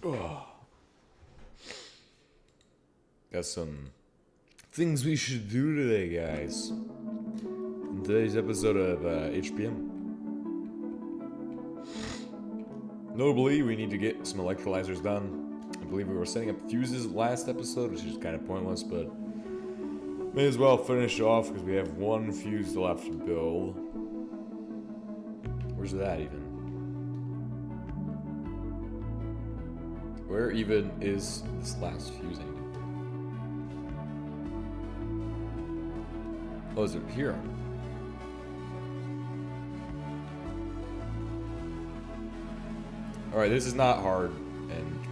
Got some things we should do today, guys. In today's episode of HBM. Notably, we need to get some electrolyzers done. I believe we were setting up fuses last episode, which is kind of pointless, but may as well finish off because we have one fuse left to build. Where's that even? Where even is this last fusing? Oh, is it here? Alright, this is not hard, and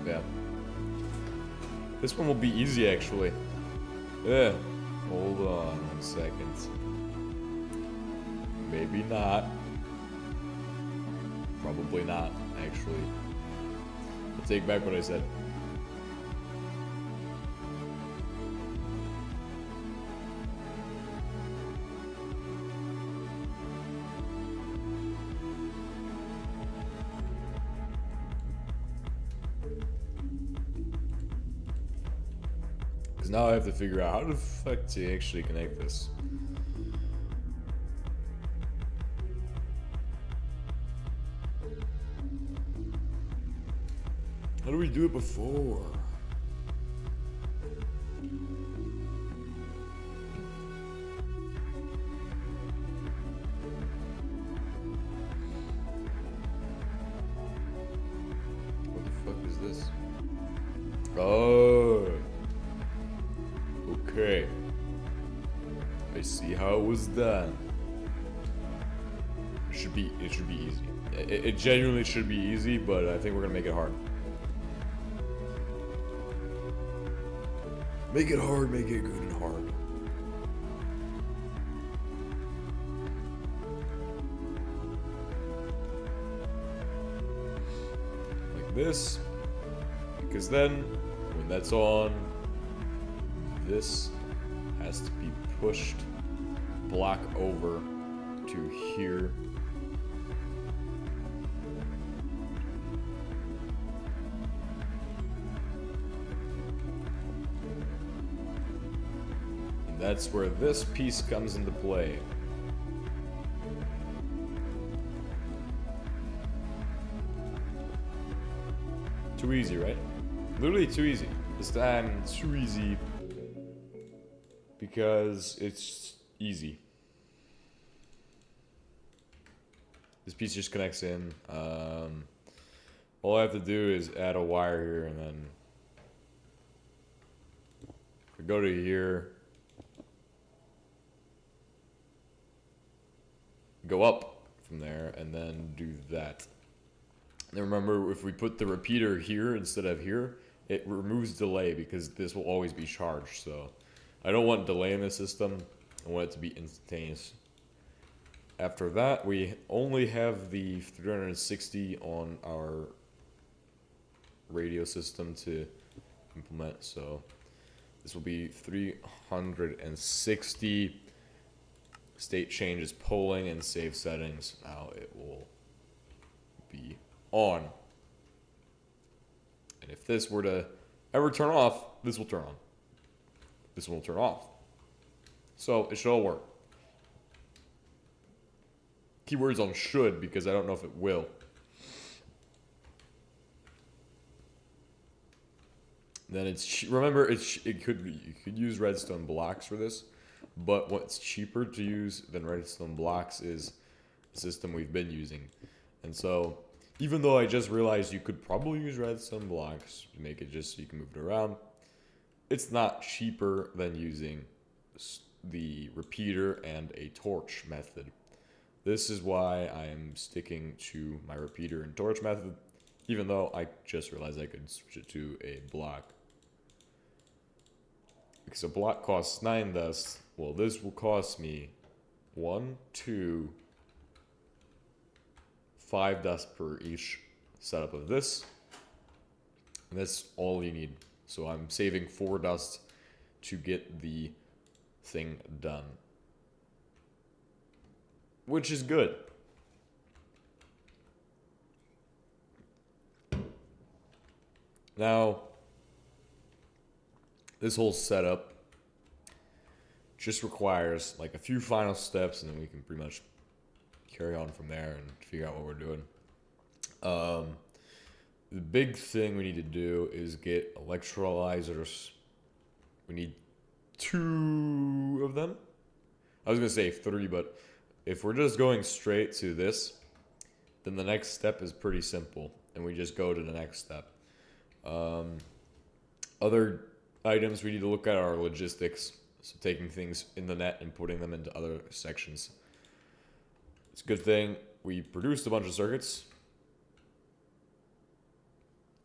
yeah. This one will be easy, actually. Yeah. Hold on 1 second. Maybe not. Probably not, actually. I'll take back what I said. Because now I have to figure out how the fuck to actually connect this. How do we do it before? What the fuck is this? Oh. Okay. I see how it was done. It should be easy. It genuinely should be easy, but I think we're gonna make it hard. Make it hard, make it good and hard. Like this. Because then, when that's on, this has to be pushed block over to here. That's where this piece comes into play. Too easy, right? Literally too easy. This time, too easy. Because it's easy. This piece just connects in. All I have to do is add a wire here, and then if we go to here, go up from there, and then do that. And remember, if we put the repeater here instead of here, it removes delay because this will always be charged. So I don't want delay in the system. I want it to be instantaneous. After that, we only have the 360 on our radio system to implement. So this will be 360 state changes, polling, and save settings. Now it will be on. And if this were to ever turn off, this will turn on. This one will turn off. So it should all work. Keywords on should because I don't know if it will. Then remember you could use redstone blocks for this, but what's cheaper to use than redstone blocks is the system we've been using. And so even though I just realized you could probably use redstone blocks to make it just so you can move it around, it's not cheaper than using the repeater and a torch method. This is why I am sticking to my repeater and torch method, even though I just realized I could switch it to a block. Because a block costs 9 dust, well, this will cost me 1, 2, 5 dust per each setup of this. And that's all you need. So I'm saving 4 dust to get the thing done. Which is good. Now, this whole setup just requires like a few final steps, and then we can pretty much carry on from there and figure out what we're doing. The big thing we need to do is get electrolyzers. We need 2 of them. I was gonna say 3, but if we're just going straight to this, then the next step is pretty simple, and we just go to the next step. Other items we need to look at are logistics, so taking things in the net and putting them into other sections. It's a good thing we produced a bunch of circuits,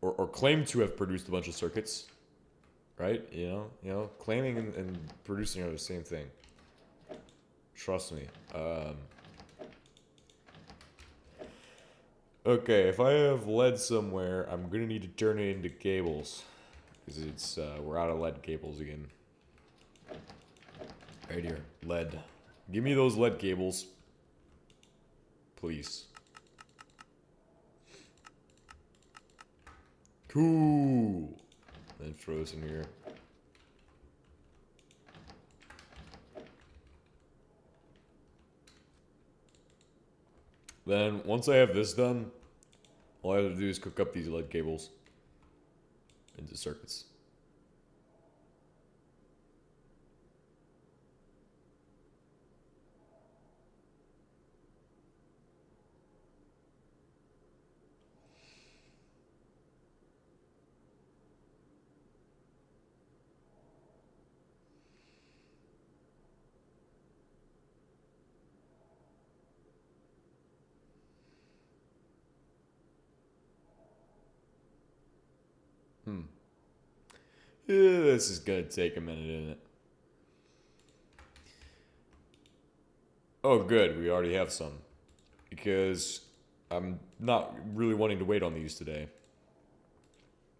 or claim to have produced a bunch of circuits, right? You know, claiming and producing are the same thing. Trust me. Okay, if I have lead somewhere, I'm gonna need to turn it into cables, because it's we're out of lead cables again. Right here, lead. Give me those lead cables, please. Cool. Then throw this in here. Then, once I have this done, all I have to do is cook up these lead cables into circuits. Yeah, this is gonna take a minute, isn't it? Oh, good. We already have some. Because I'm not really wanting to wait on these today.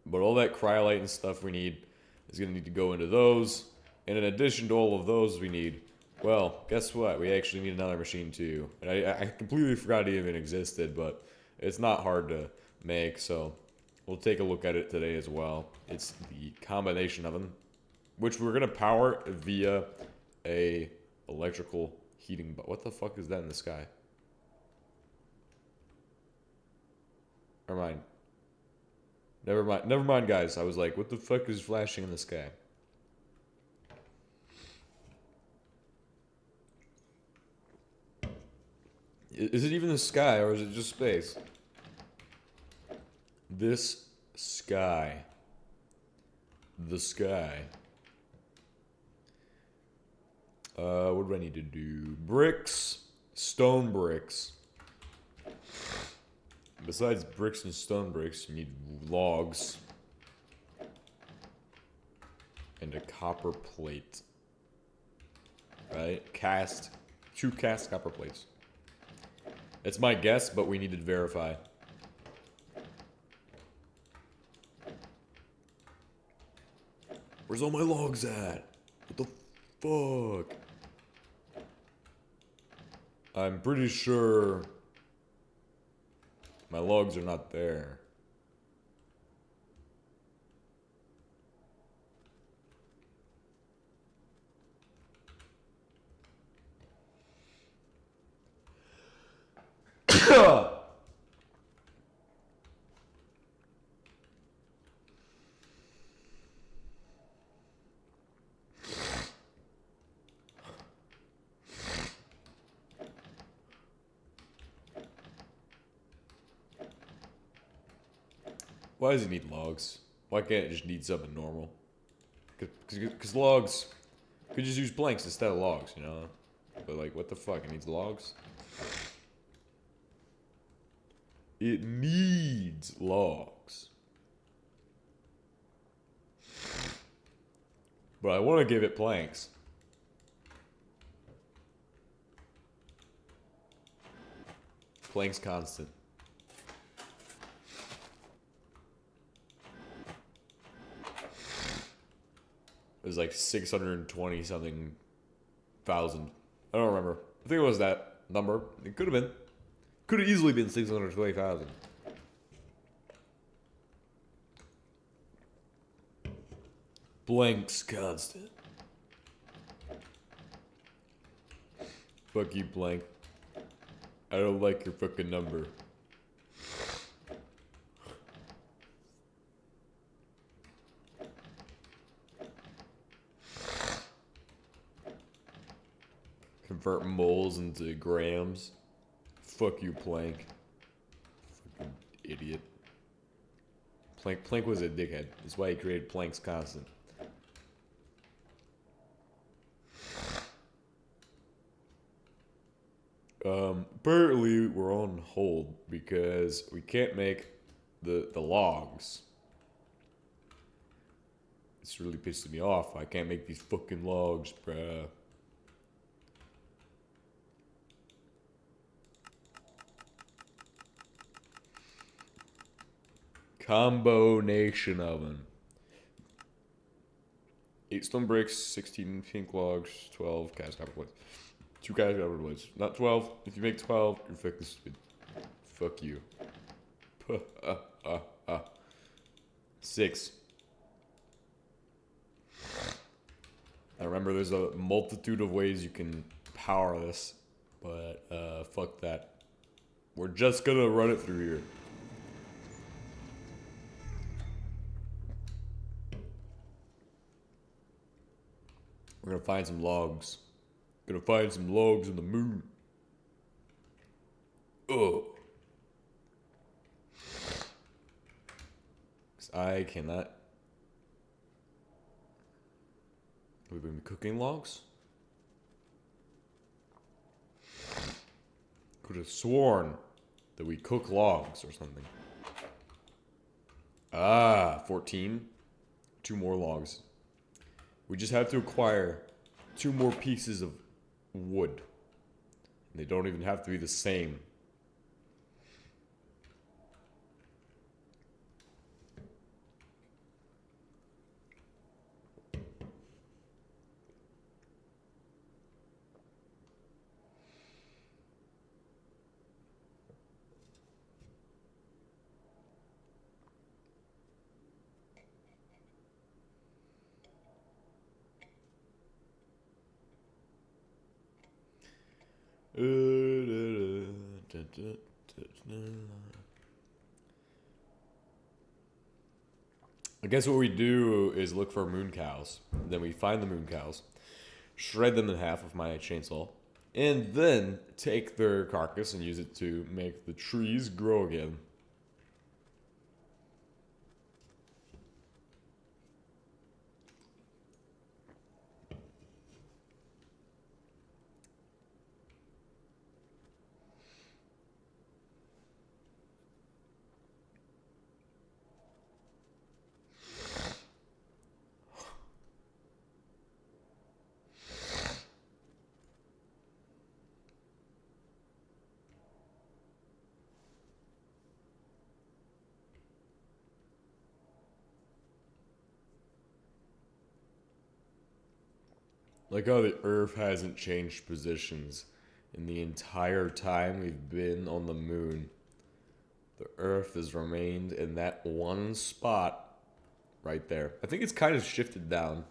But all that cryolite and stuff we need is gonna need to go into those. And in addition to all of those we need, well, guess what? We actually need another machine too. And I completely forgot it even existed, but it's not hard to make, so we'll take a look at it today as well. It's the combination oven, which we're gonna power via a electrical heating. But what the fuck is that in the sky? Never mind. Never mind, guys. I was like, what the fuck is flashing in the sky? Is it even the sky, or is it just space? This sky. The sky. What do I need to do? Bricks. Stone bricks. Besides bricks and stone bricks, you need logs. And a copper plate. Right? Cast. 2 cast copper plates. It's my guess, but we need to verify. Where's all my logs at? What the fuck? I'm pretty sure my logs are not there. Why does it need logs? Why can't it just need something normal? Because logs could just use planks instead of logs, you know? But like, what the fuck? It needs logs? It needs logs. But I want to give it planks. Planks constant. It was like 620 something thousand. I don't remember. I think it was that number. It could have been. Could have easily been 620,000. Blank's constant. Fuck you, blank. I don't like your fucking number. Convert moles into grams. Fuck you, Planck. Fucking idiot. Planck was a dickhead. That's why he created Planck's constant. Apparently we're on hold because we can't make the logs. It's really pissing me off. I can't make these fucking logs, bruh. Combination oven. 8 stone bricks, 16 pink logs, 12 cast copper plates. 2 cast copper plates. Not 12. If you make 12, you're fucking stupid. Fuck you. 6. I remember there's a multitude of ways you can power this, but fuck that. We're just gonna run it through here. We're gonna find some logs. Gonna find some logs in the moon. Oh. Cause I cannot. We've been cooking logs? Could have sworn that we cook logs or something. Ah, 14. 2 more logs. We just have to acquire 2 more pieces of wood. And they don't even have to be the same. I guess what we do is look for moon cows. Then we find the moon cows, shred them in half with my chainsaw, and then take their carcass and use it to make the trees grow again. Like how the Earth hasn't changed positions in the entire time we've been on the moon. The Earth has remained in that one spot right there. I think it's kind of shifted down.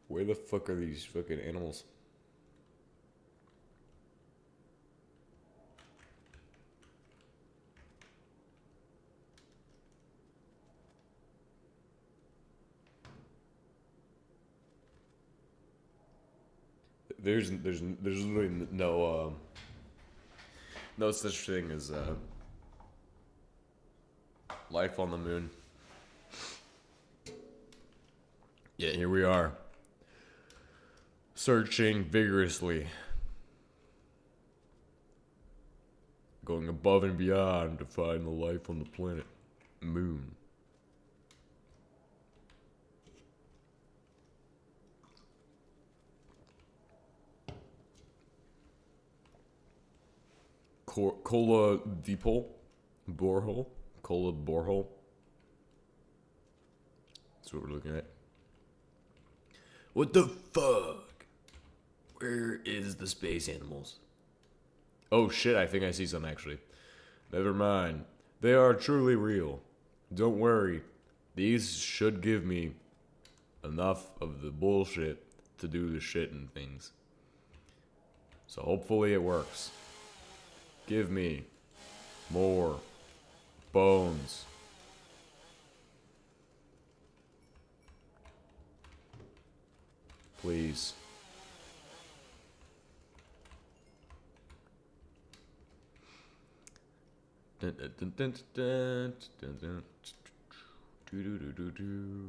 Where the fuck are these fucking animals? There's literally no such thing as life on the moon. Yet here we are, searching vigorously, going above and beyond to find the life on the planet Moon. Cola Deepole. Borehole. Cola Borehole. That's what we're looking at. What the fuck? Where is the space animals? Oh shit, I think I see some actually. Never mind. They are truly real. Don't worry. These should give me enough of the bullshit to do the shit and things. So hopefully it works. Give me more bones. Please. Dun, dun, dun, dun, dun, dun, dun. Do, do, do, do, do.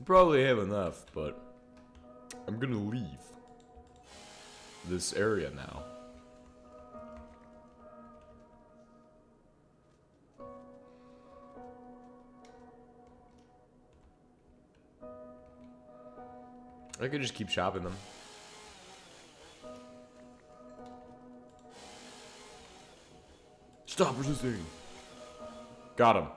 Probably have enough, but I'm gonna leave this area now. I could just keep shopping them. Stop resisting. Got him.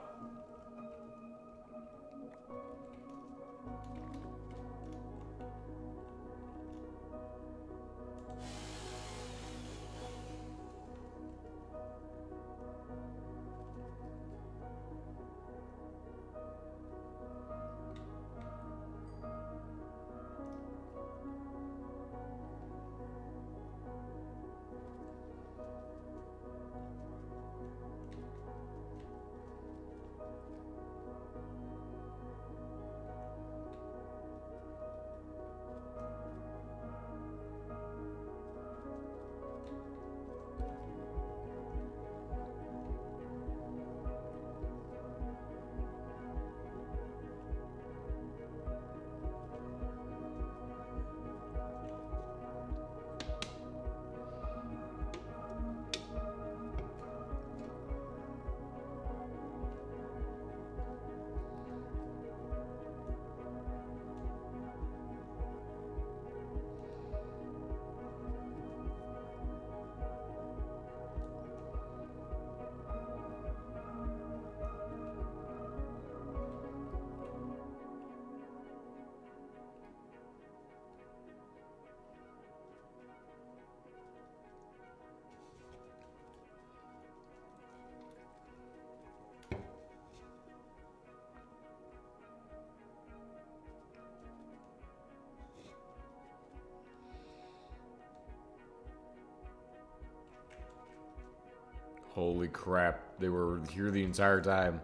Holy crap, they were here the entire time.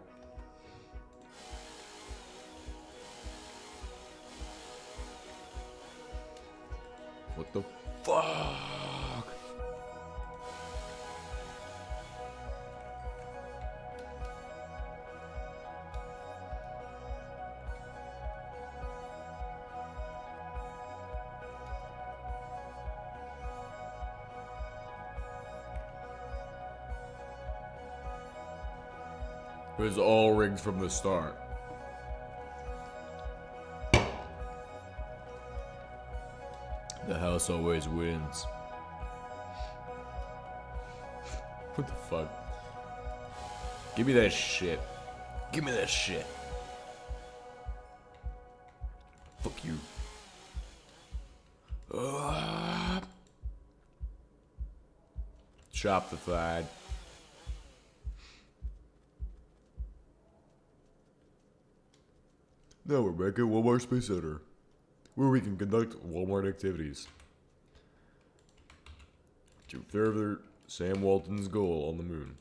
What the fuck? It was all rigged from the start. The house always wins. What the fuck? Give me that shit. Give me that shit. Fuck you. Shoptified. Now we're back at Walmart Space Center, where we can conduct Walmart activities to further Sam Walton's goal on the moon.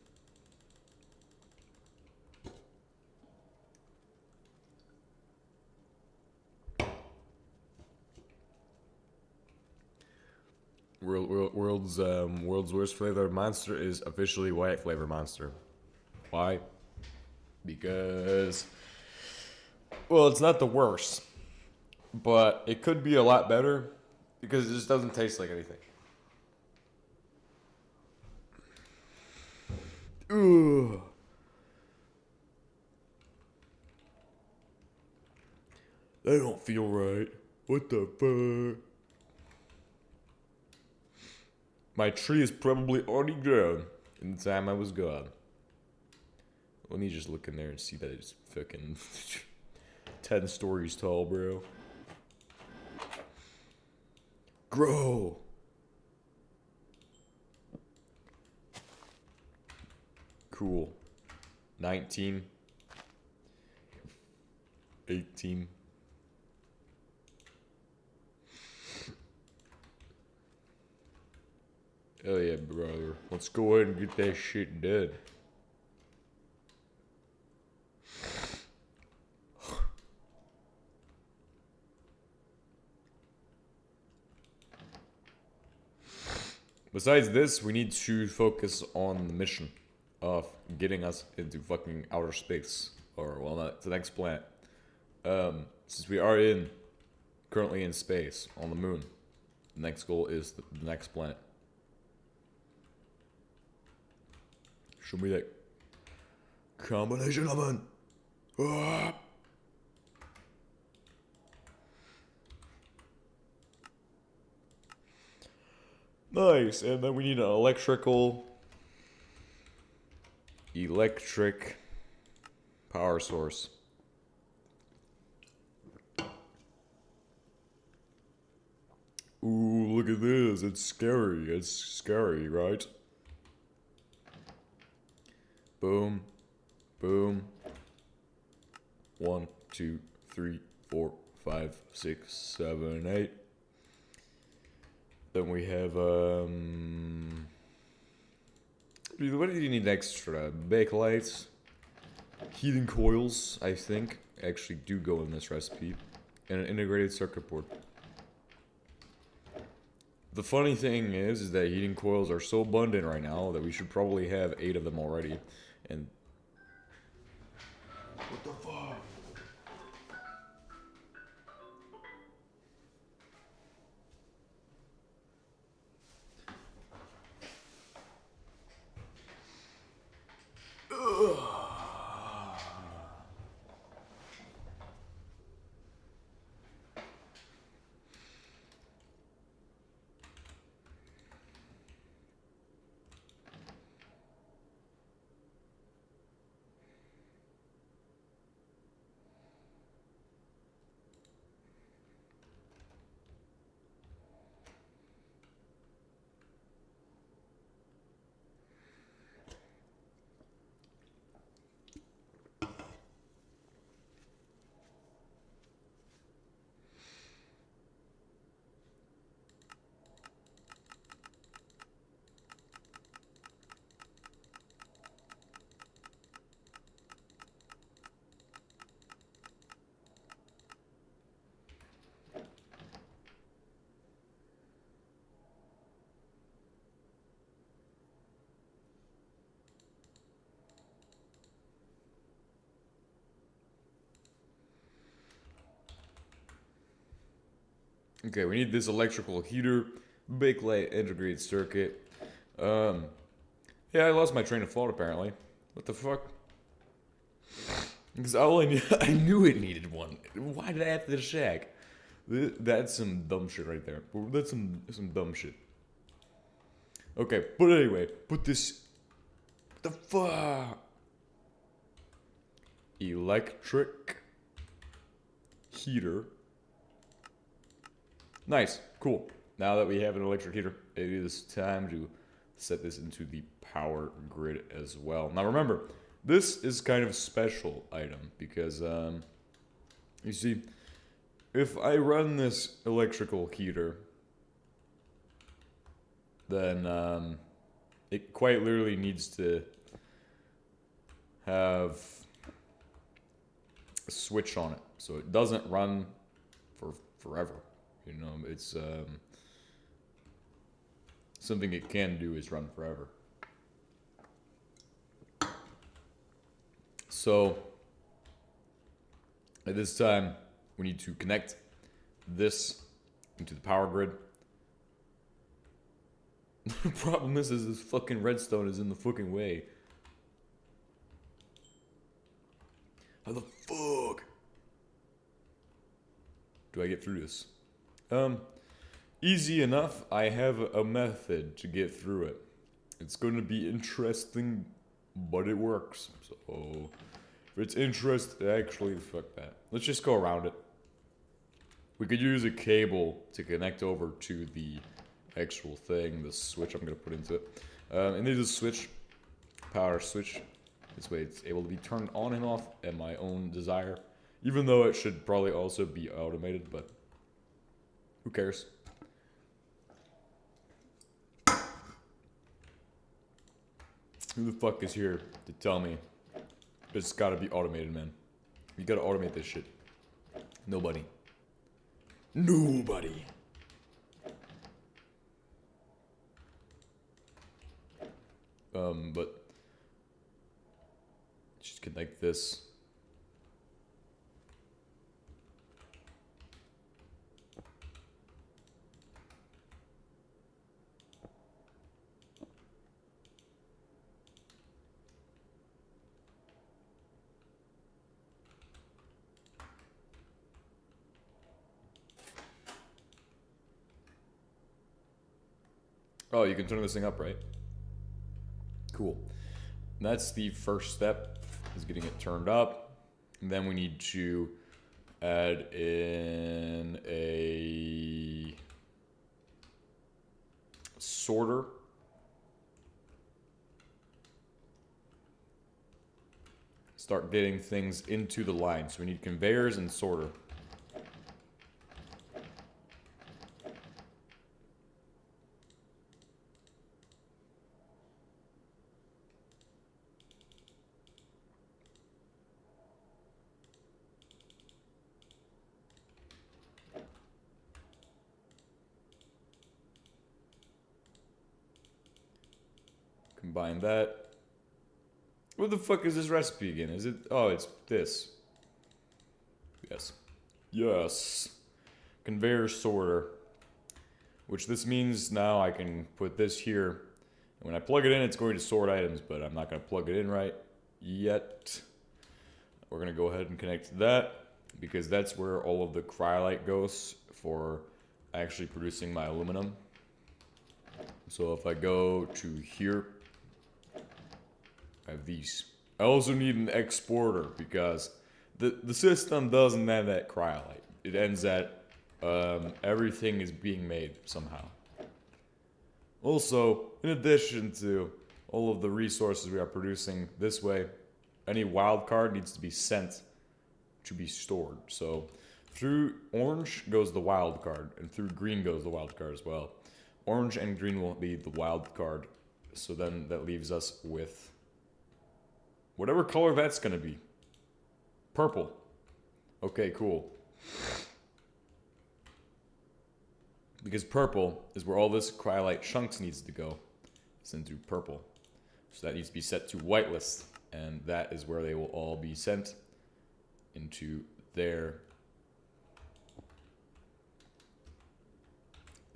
World's worst flavored monster is officially white flavor monster. Why? Because, well, it's not the worst, but it could be a lot better because it just doesn't taste like anything. Ugh. That don't feel right. What the fuck? My tree is probably already grown in the time I was gone. Let me just look in there and see that it's fucking 10 stories tall, bro. Grow! Cool. 19. 18. Hell yeah, brother. Let's go ahead and get that shit done. Besides this, we need to focus on the mission of getting us into fucking outer space. Or, well, not the next planet. Since we are currently in space, on the moon, the next goal is the next planet. Show me that combination of it. Ah. Nice, and then we need an electric power source. Ooh, look at this. It's scary, right? Boom. Boom. 1, 2, 3, 4, 5, 6, 7, 8. Then we have, what do you need extra? Backlights, heating coils, I think, actually do go in this recipe, and an integrated circuit board. The funny thing is that heating coils are so abundant right now that we should probably have 8 of them already, and... What the fuck? Okay, we need this electrical heater, backlight integrated circuit. Yeah, I lost my train of thought apparently. What the fuck? Because I knew it needed one. Why did I have to shack? That's some dumb shit right there. That's some dumb shit. Okay, but anyway, put this... What the fuck? Electric heater. Nice, cool. Now that we have an electric heater, it is time to set this into the power grid as well. Now remember, this is kind of a special item because, you see, if I run this electrical heater, then it quite literally needs to have a switch on it, so it doesn't run for forever. You know, it's something it can do is run forever. So at this time, we need to connect this into the power grid. The problem is this fucking redstone is in the fucking way. How the fuck do I get through this? Easy enough. I have a method to get through it. It's going to be interesting, but it works. So, if it's interesting, actually, fuck that. Let's just go around it. We could use a cable to connect over to the actual thing, the switch I'm going to put into it. And there's a switch, power switch. This way it's able to be turned on and off at my own desire. Even though it should probably also be automated, but who cares? Who the fuck is here to tell me it's gotta be automated, man? You gotta automate this shit. Nobody. Nobody. But just connect this. Oh, you can turn this thing up, right? Cool. And that's the first step, is getting it turned up. And then we need to add in a sorter. Start getting things into the line. So we need conveyors and sorter. Combine that. What the fuck is this recipe again? Is it? Oh, it's this. Yes. Yes. Conveyor sorter. Which this means now I can put this here. And when I plug it in, it's going to sort items, but I'm not going to plug it in right yet. We're going to go ahead and connect that, because that's where all of the cryolite goes for actually producing my aluminum. So if I go to here, I have these. I also need an exporter, because the system doesn't have that cryolite. It ends at everything is being made somehow. Also, in addition to all of the resources we are producing this way, any wildcard needs to be sent to be stored. So through orange goes the wildcard, and through green goes the wildcard as well. Orange and green will be the wildcard. So then that leaves us with whatever color that's going to be. Purple. Okay, cool. Because purple is where all this cryolite chunks needs to go. It's into purple. So that needs to be set to whitelist. And that is where they will all be sent into there.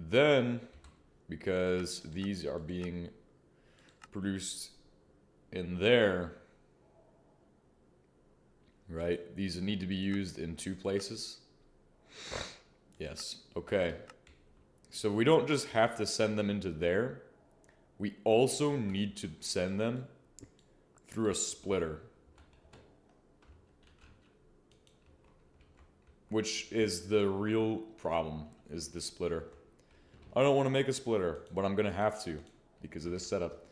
Then, because these are being produced in there, right? These need to be used in 2 places. Yes, okay. So we don't just have to send them into there. We also need to send them through a splitter. Which is the real problem, is the splitter. I don't want to make a splitter, but I'm going to have to because of this setup.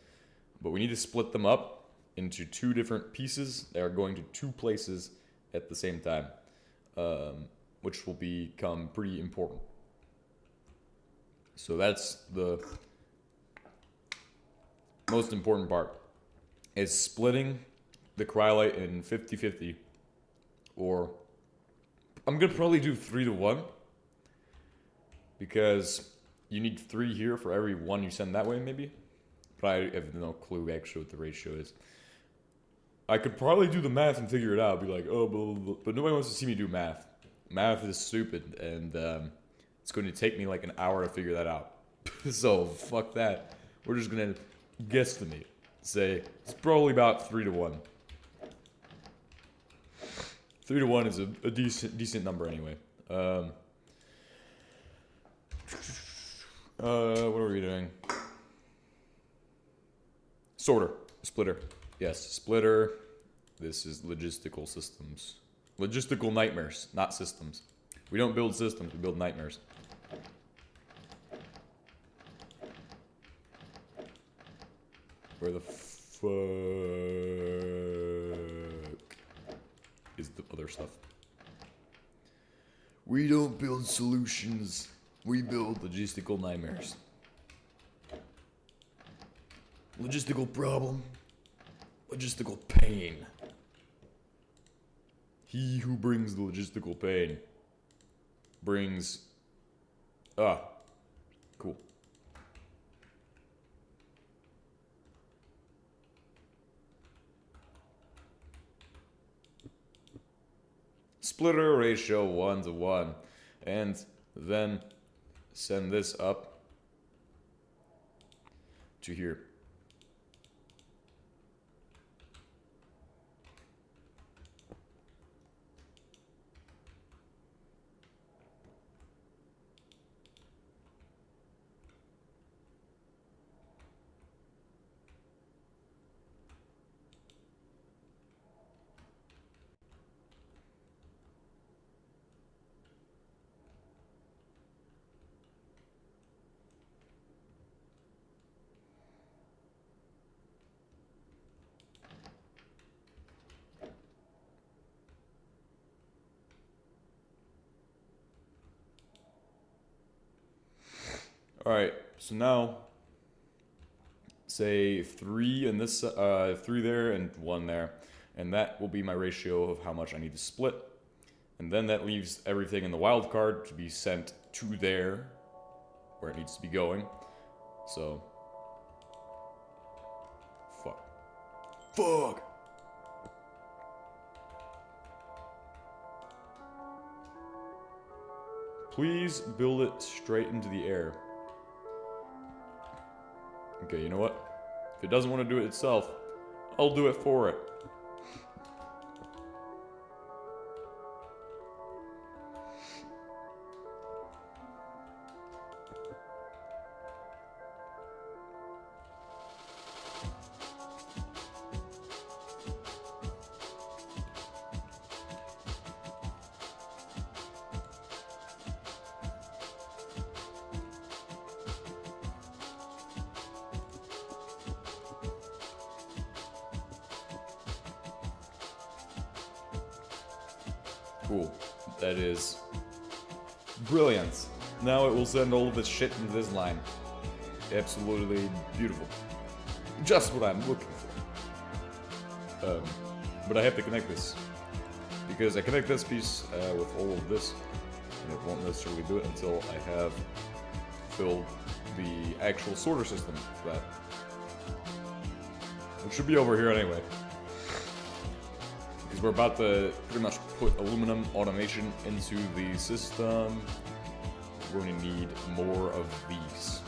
But we need to split them up into 2 different pieces that are going to 2 places at the same time, which will become pretty important. So that's the most important part, is splitting the cryolite in 50-50, or I'm going to probably do 3-to-1, because you need 3 here for every 1 you send that way, maybe. But I have no clue actually what the ratio is. I could probably do the math and figure it out. Be like, oh, blah, blah, blah. But nobody wants to see me do math. Math is stupid, and it's going to take me like an hour to figure that out. So, fuck that. We're just going to guesstimate. Say, it's probably about 3-to-1. 3 to 1 is a decent number anyway. What are we doing? Sorter. Splitter. Yes, splitter. This is logistical systems. Logistical nightmares, not systems. We don't build systems, we build nightmares. Where the fuck is the other stuff? We don't build solutions. We build logistical nightmares. Logistical problem. Logistical pain. He who brings the logistical pain brings... cool. Splitter ratio 1 to 1. And then send this up to here. Alright, so now say 3 in this 3 there and 1 there, and that will be my ratio of how much I need to split. And then that leaves everything in the wildcard to be sent to there where it needs to be going. So fuck. Please build it straight into the air. Okay, you know what? If it doesn't want to do it itself, I'll do it for it. Cool. That is brilliant. Now it will send all of this shit into this line. Absolutely beautiful. Just what I'm looking for. But I have to connect this. Because I connect this piece with all of this, and it won't necessarily do it until I have filled the actual sorter system for that. It should be over here anyway. We're about to pretty much put aluminum automation into the system. We're going to need more of these.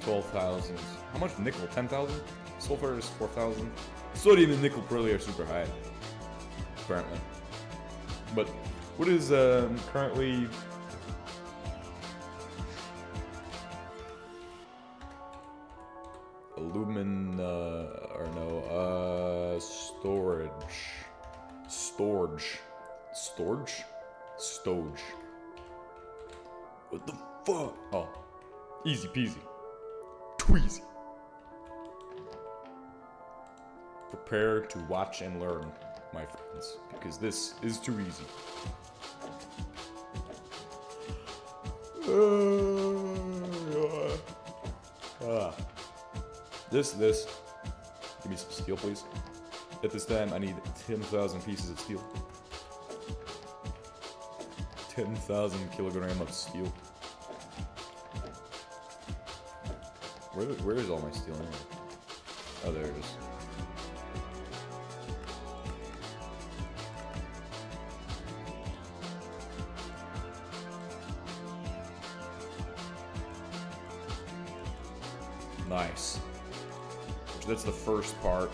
12,000. How much nickel? 10,000? Sulfur is 4,000. Sodium and nickel probably are super high. Apparently. But what is currently... Storage. What the fuck? Oh. Easy peasy. Tweezy. Prepare to watch and learn, my friends, because this is too easy. This. Give me some steel, please. At this time, I need 10,000 pieces of steel. 10,000 kilograms of steel. Where is all my steel anyway? Oh, there it is. Nice. So that's the first part.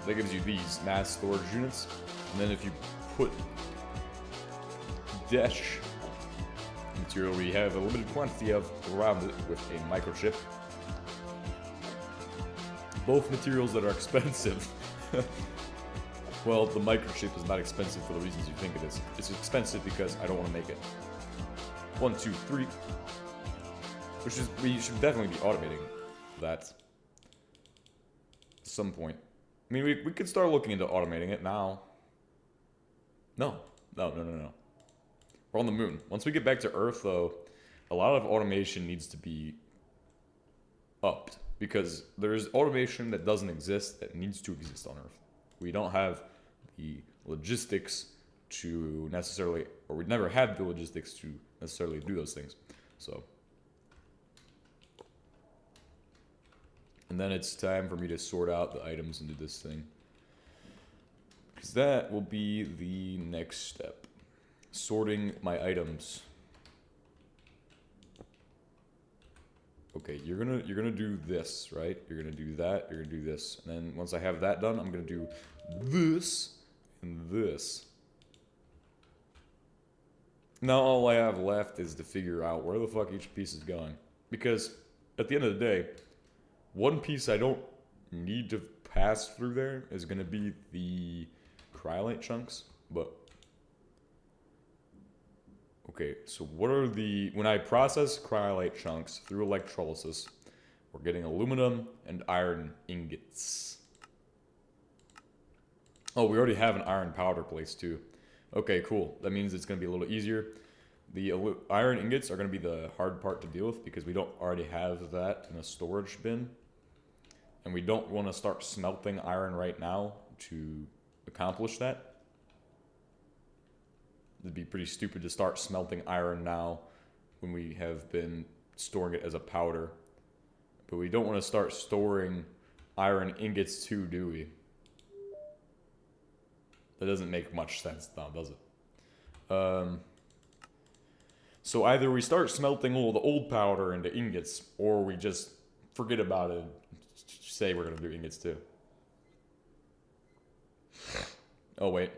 that gives you these mass storage units. And then if you put dash material we have a limited quantity of around it with a microchip, both materials that are expensive. Well, the microchip is not expensive for the reasons you think it is. It's expensive because I don't want to make it. 1, 2, 3. Which is, we should definitely be automating that at some point. I mean, we could start looking into automating it now. No. We're on the moon. Once we get back to Earth, though, a lot of automation needs to be upped. Because there's automation that doesn't exist that needs to exist on Earth. We don't have the logistics to necessarily, or we never had the logistics to necessarily do those things. So. And then it's time for me to sort out the items into this thing. Because that will be the next step. Sorting my items. Okay, you're gonna do this, right? You're gonna do that, you're gonna do this. And then once I have that done, I'm gonna do this and this. Now all I have left is to figure out where the fuck each piece is going. Because at the end of the day, one piece I don't need to pass through there is gonna be the cryolite chunks, but okay, so what are the... When I process cryolite chunks through electrolysis, we're getting aluminum and iron ingots. Oh, we already have an iron powder place too. Okay, cool. That means it's going to be a little easier. The iron ingots are going to be the hard part to deal with because we don't already have that in a storage bin. And we don't want to start smelting iron right now to accomplish that. It'd be pretty stupid to start smelting iron now when we have been storing it as a powder. But we don't want to start storing iron ingots too, do we? That doesn't make much sense now, does it? So either we start smelting all the old powder into ingots, or we just forget about it and say we're going to do ingots too. Oh, wait.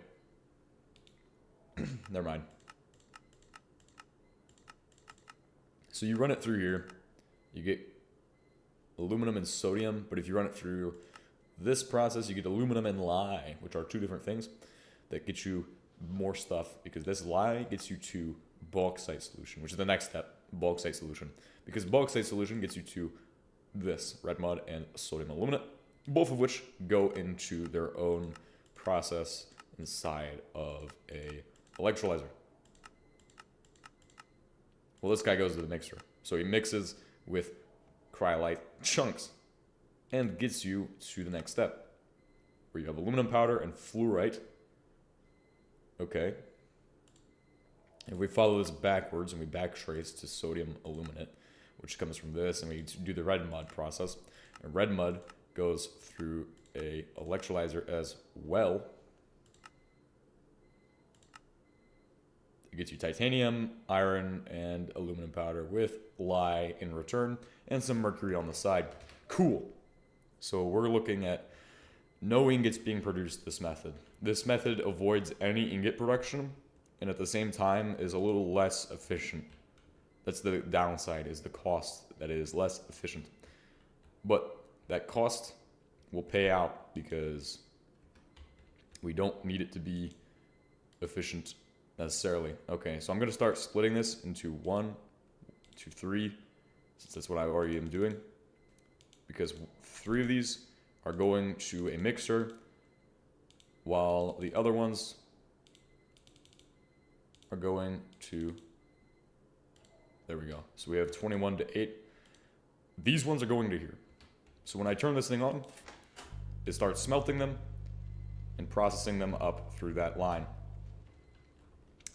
Never mind. So you run it through here, you get aluminum and sodium, but if you run it through this process, you get aluminum and lye, which are two different things that get you more stuff, because this lye gets you to bauxite solution, which is the next step, bauxite solution. Because bauxite solution gets you to this, red mud and sodium aluminate, both of which go into their own process inside of a electrolyzer. Well, this guy goes to the mixer. So he mixes with cryolite chunks and gets you to the next step, where you have aluminum powder and fluorite. Okay. If we follow this backwards and we backtrace to sodium aluminate, which comes from this, and we do the red mud process, and red mud goes through a electrolyzer as well. It gets you titanium, iron, and aluminum powder with lye in return, and some mercury on the side. Cool. So we're looking at no ingots being produced this method. This method avoids any ingot production, and at the same time is a little less efficient. That's the downside, is the cost that it is less efficient. But that cost will pay out because we don't need it to be efficient necessarily. Okay, so I'm going to start splitting this into 1, 2, 3, since that's what I already am doing. Because 3 of these are going to a mixer, while the other ones are going to... There we go. So we have 21 to 8. These ones are going to here. So when I turn this thing on, it starts smelting them and processing them up through that line.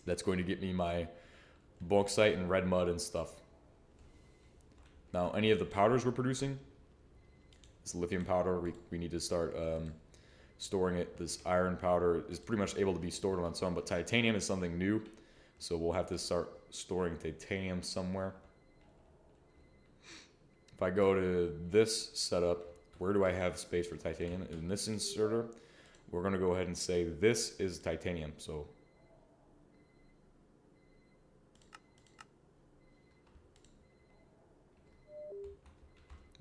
That's going to get me my bauxite and red mud and stuff. Now, any of the powders we're producing, this lithium powder, we need to start storing it. This iron powder is pretty much able to be stored on its own, but titanium is something new, so we'll have to start storing titanium somewhere. If I go to this setup, where do I have space for titanium? In this inserter, we're going to go ahead and say this is titanium. So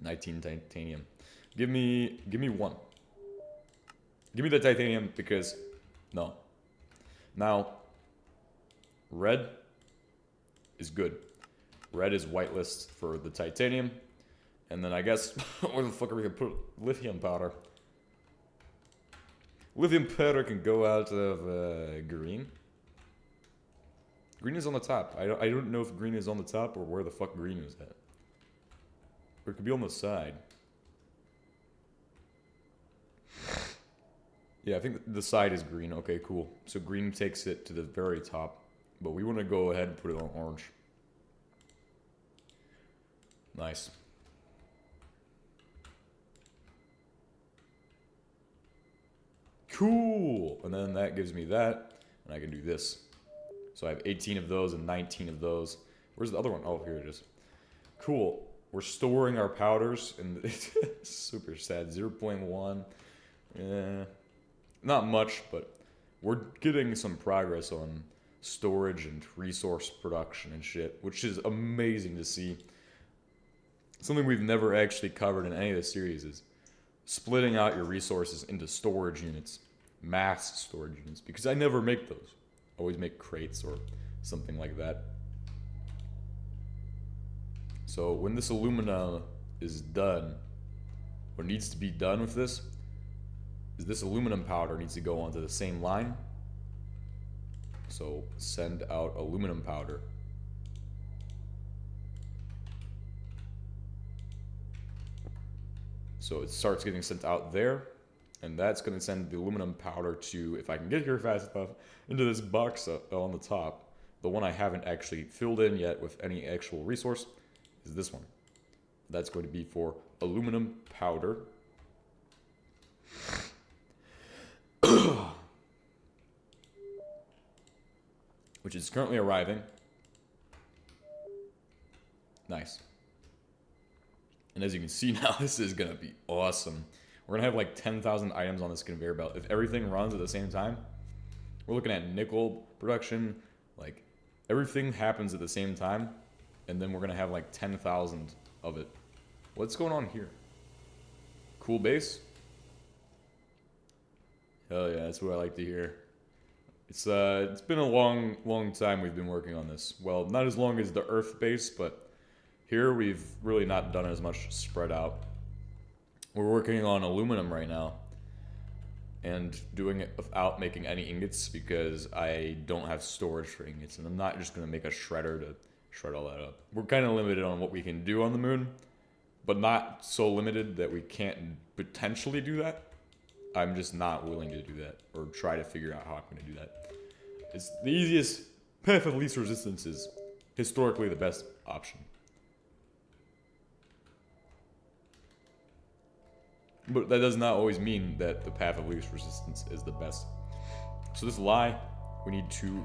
19 titanium. Give me one. Give me the titanium because no. Now red is good. Red is whitelist for the titanium. And then I guess where the fuck are we gonna put lithium powder? Lithium powder can go out of green. Green is on the top. I don't know if green is on the top or where the fuck green is at. Or it could be on the side. Yeah, I think the side is green. Okay, cool. So green takes it to the very top. But we want to go ahead and put it on orange. Nice. Cool! And then that gives me that. And I can do this. So I have 18 of those and 19 of those. Where's the other one? Oh, here it is. Cool. We're storing our powders. And it's super sad. 0.1. Yeah. Not much, but we're getting some progress on storage and resource production and shit, which is amazing to see. Something we've never actually covered in any of the series is splitting out your resources into storage units, mass storage units, because I never make those. I always make crates or something like that. So when this alumina is done, what needs to be done with this is this aluminum powder needs to go onto the same line. So send out aluminum powder. So it starts getting sent out there, and that's going to send the aluminum powder to, if I can get here fast enough, into this box on the top. The one I haven't actually filled in yet with any actual resource is this one. That's going to be for aluminum powder. Which is currently arriving. Nice. And as you can see now, this is going to be awesome. We're going to have like 10,000 items on this conveyor belt. If everything runs at the same time, we're looking at nickel production. Like, everything happens at the same time. And then we're going to have like 10,000 of it. What's going on here? Cool base? Hell yeah, that's what I like to hear. It's been a long time we've been working on this. Well, not as long as the Earth base, but here we've really not done as much spread out. We're working on aluminum right now and doing it without making any ingots because I don't have storage for ingots, and I'm not just going to make a shredder to shred all that up. We're kind of limited on what we can do on the moon, but not so limited that we can't potentially do that. I'm just not willing to do that or try to figure out how I'm going to do that. It's the easiest path of least resistance is historically the best option. But that does not always mean that the path of least resistance is the best. So this lie, we need to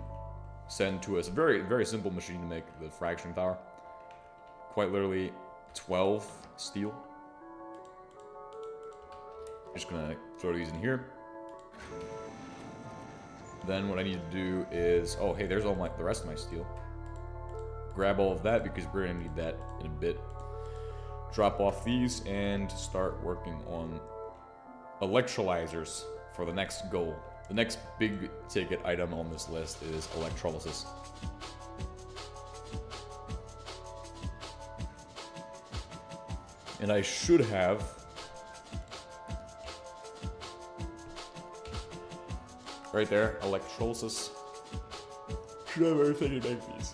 send to us a very, very simple machine to make the fracturing tower. Quite literally 12 steel. Just gonna throw these in here. Then what I need to do is, oh hey, there's all the rest of my steel. Grab all of that because we're gonna need that in a bit. Drop off these and start working on electrolyzers for the next goal. The next big ticket item on this list is electrolysis. And I should have right there, electrolysis. Should have everything to make these.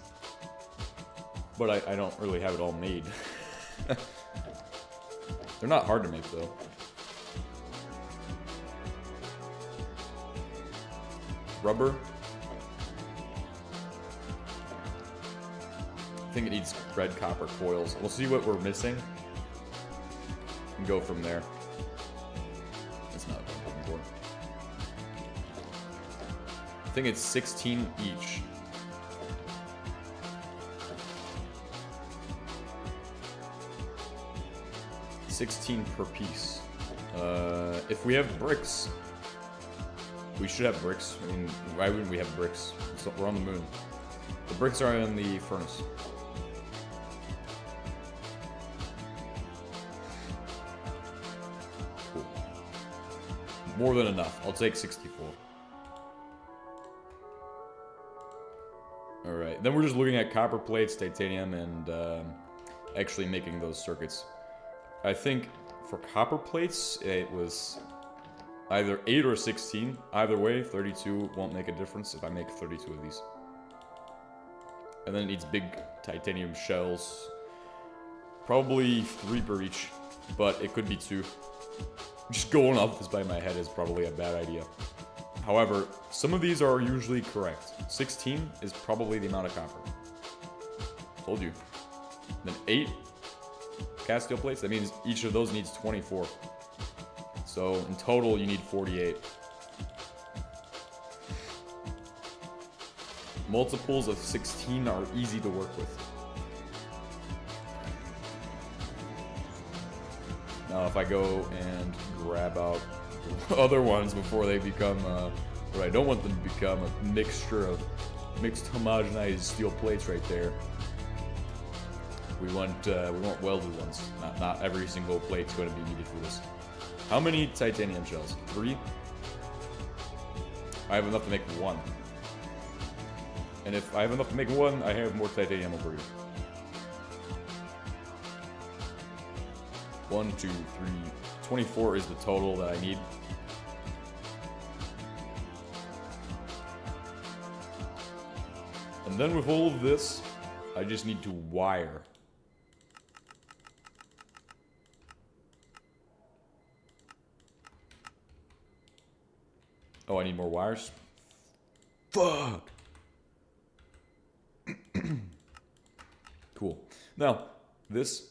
But I don't really have it all made. They're not hard to make though. Rubber. I think it needs red copper coils. We'll see what we're missing and go from there. That's not what I'm looking for. I think it's 16 each. $16 per piece. If we have bricks, we should have bricks. I mean, why wouldn't we have bricks? So we're on the moon. The bricks are in the furnace. Cool. More than enough. I'll take 64. Alright, then we're just looking at copper plates, titanium, and actually making those circuits. I think for copper plates, it was either 8 or 16. Either way, 32 won't make a difference if I make 32 of these. And then it needs big titanium shells. Probably 3 per each, but it could be 2. Just going off this by my head is probably a bad idea. However, some of these are usually correct. 16 is probably the amount of copper. Told you. Then 8 cast steel plates, that means each of those needs 24. So in total you need 48. Multiples of 16 are easy to work with. Now if I go and grab out other ones before they become, what I don't want them to become, a mixture of mixed homogenized steel plates right there. We want welded ones. Not every single plate's going to be needed for this. How many titanium shells? 3? I have enough to make 1. And if I have enough to make 1, I have more titanium over here. 1, 2, 3. 24 is the total that I need. And then with all of this, I just need to wire. Oh, I need more wires? Fuck! Cool. Now, this,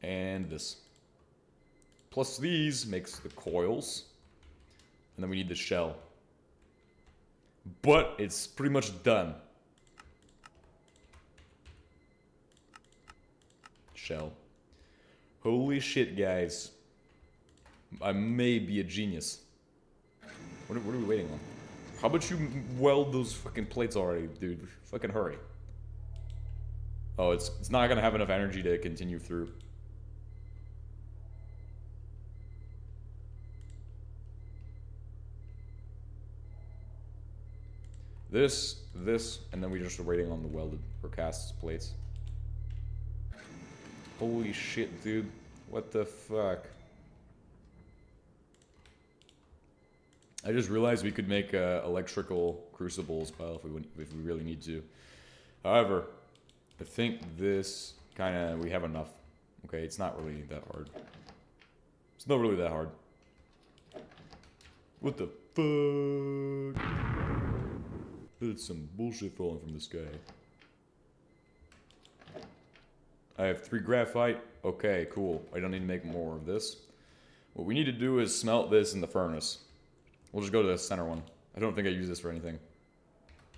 and this. Plus these makes the coils. And then we need the shell. But it's pretty much done. Shell. Holy shit, guys. I may be a genius. What are we waiting on? How about you weld those fucking plates already, dude? Fucking hurry. Oh, it's not gonna have enough energy to continue through. This, and then we just are waiting on the welded or cast plates. Holy shit, dude. What the fuck? I just realized we could make electrical crucibles, well, if we really need to. However, I think this we have enough. Okay, it's not really that hard. It's not really that hard. What the fuck? That's some bullshit falling from the sky. I have 3 graphite. Okay, cool. I don't need to make more of this. What we need to do is smelt this in the furnace. We'll just go to the center one. I don't think I use this for anything.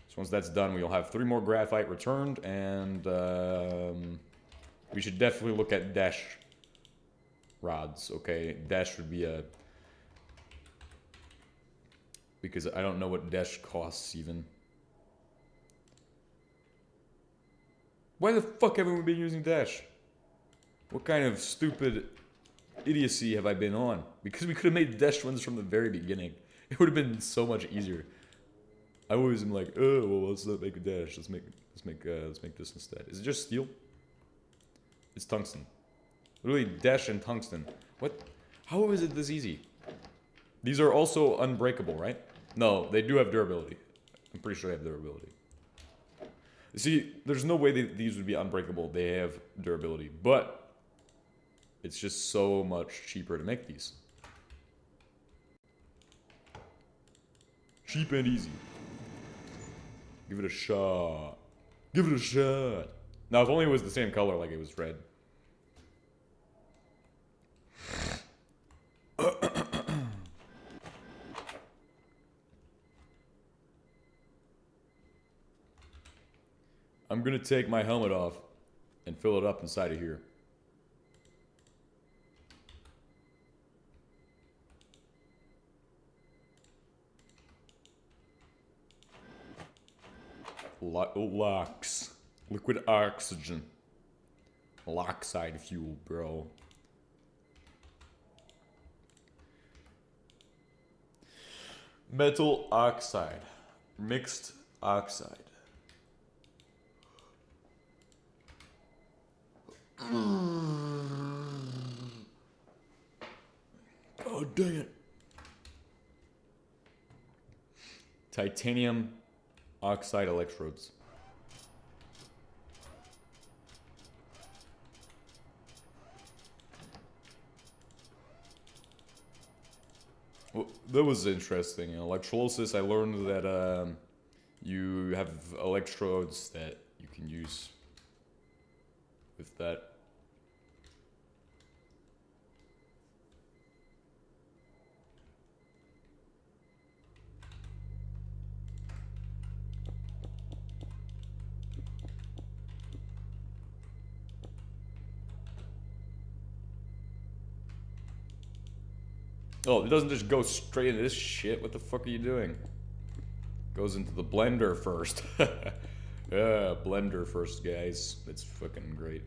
So once that's done, we'll have 3 more graphite returned, and we should definitely look at dash rods. Okay, dash would be a... because I don't know what dash costs even. Why the fuck haven't we been using dash? What kind of stupid idiocy have I been on? Because we could have made dash ones from the very beginning. It would have been so much easier. I always am like, oh, well, let's not make a dash. Let's make this instead. Is it just steel? It's tungsten. Literally dash and tungsten. What? How is it this easy? These are also unbreakable, right? No, they do have durability. I'm pretty sure they have durability. See, there's no way that these would be unbreakable. They have durability, but it's just so much cheaper to make these. Cheap and easy. Give it a shot. Give it a shot. Now, if only it was the same color, like it was red. I'm gonna take my helmet off and fill it up inside of here. LOX. Liquid oxygen. Oxide fuel, bro. Metal oxide. Mixed oxide. Oh, dang it. Titanium oxide electrodes. Well, that was interesting. In electrolysis, I learned that you have electrodes that you can use with that. Oh, it doesn't just go straight into this shit. What the fuck are you doing? Goes into the blender first. Yeah, blender first, guys. That's fucking great.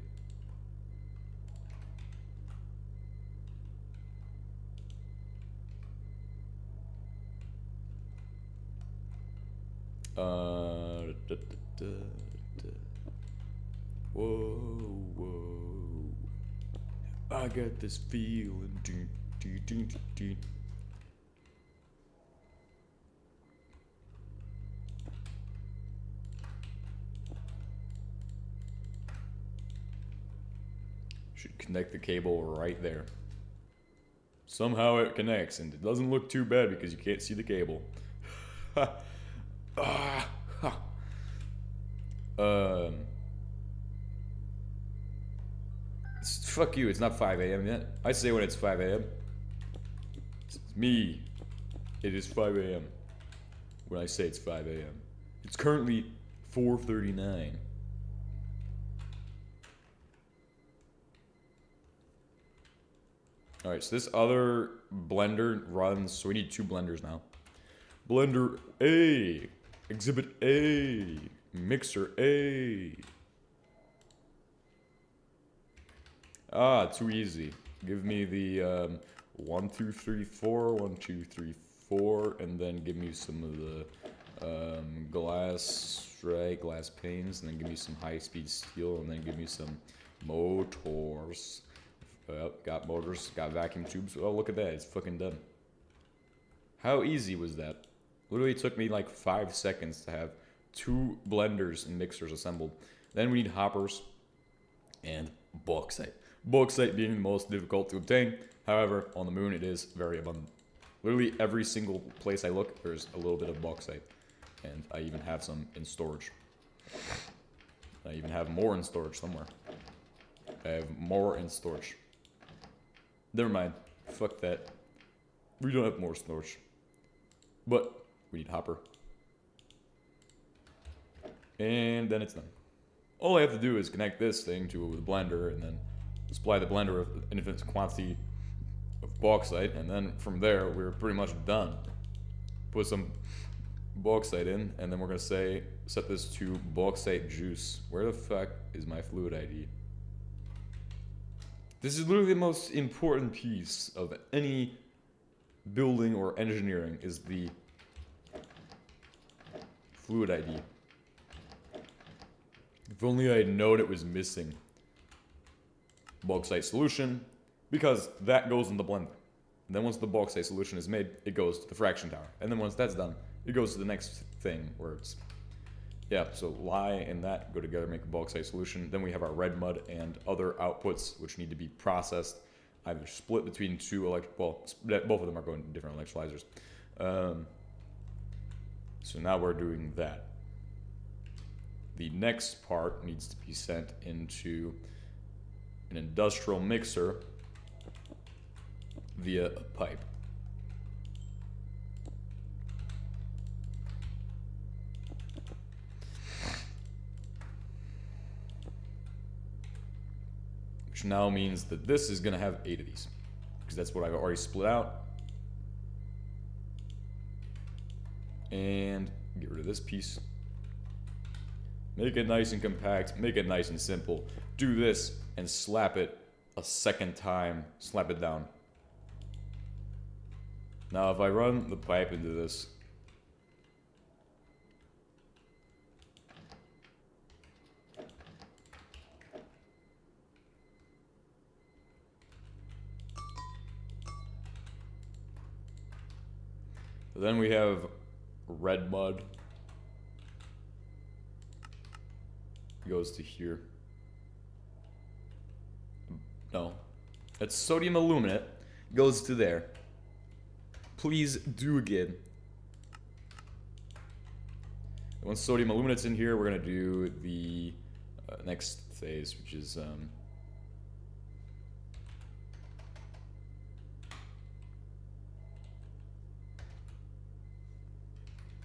Whoa, whoa. I got this feeling. Should connect the cable right there. Somehow it connects, and it doesn't look too bad because you can't see the cable. Fuck you, it's not 5 a.m. yet. I say when it's 5 a.m. It's me. It is 5 a.m. when I say it's 5 a.m. It's currently 4:39. Alright, so this other blender runs, so we need 2 blenders now. Blender A, Exhibit A, Mixer A. Ah, too easy. Give me the 1, 2, 3, 4, 1, 2, 3, 4, and then give me some of the glass, right, glass panes, and then give me some high-speed steel, and then give me some motors. Got motors, got vacuum tubes. Oh, look at that, it's fucking done. How easy was that? Literally took me like 5 seconds to have 2 blenders and mixers assembled. Then we need hoppers and bauxite. Bauxite being the most difficult to obtain. However, on the moon it is very abundant. Literally every single place I look, there's a little bit of bauxite. And I even have some in storage. I even have more in storage somewhere. I have more in storage. Never mind. Fuck that. We don't have more storage. But we need hopper. And then it's done. All I have to do is connect this thing to the blender and then supply the blender with an infinite quantity of bauxite, and then from there we're pretty much done. Put some bauxite in, and then we're gonna set this to bauxite juice. Where the fuck is my fluid ID? This is literally the most important piece of any building or engineering, is the fluid ID. If only I had known it was missing. Bauxite solution, because that goes in the blender. And then once the bauxite solution is made, it goes to the fraction tower. And then once that's done, it goes to the next thing where it's... Yeah, so lye and that go together, make a bauxite solution. Then we have our red mud and other outputs which need to be processed, either split between 2 both of them are going to different electrolyzers. So now we're doing that. The next part needs to be sent into an industrial mixer via a pipe. Which now means that this is going to have 8 of these, because that's what I've already split out. And get rid of this piece. Make it nice and compact. Make it nice and simple. Do this and slap it a second time. Slap it down. Now if I run the pipe into this, then we have red mud. Goes to here. No. That's sodium aluminate. Goes to there. Please do again. And once sodium aluminate's in here, we're gonna do the next phase, which is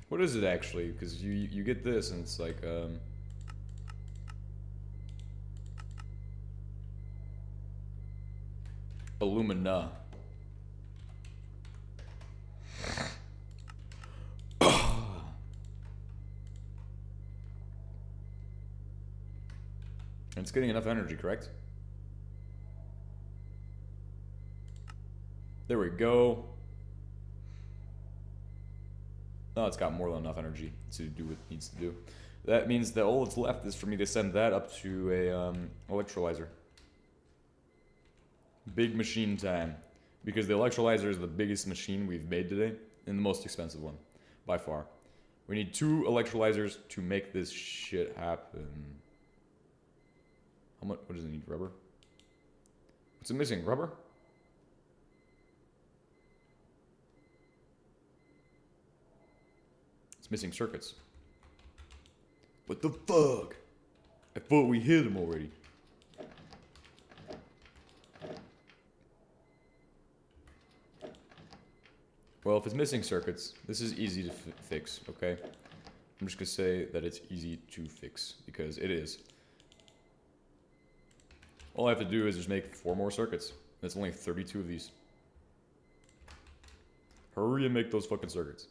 what is it actually? Because you get this and it's like alumina. And it's getting enough energy, correct? There we go. No, it's got more than enough energy to do what it needs to do. That means that all that's left is for me to send that up to a electrolyzer. Big machine time. Because the electrolyzer is the biggest machine we've made today, and the most expensive one, by far. We need 2 electrolyzers to make this shit happen. How much? What does it need? Rubber? What's it missing? Rubber? It's missing circuits. What the fuck? I thought we hit them already. Well, if it's missing circuits, this is easy to fix, okay? I'm just gonna say that it's easy to fix, because it is. All I have to do is just make 4 more circuits. That's only 32 of these. Hurry and make those fucking circuits.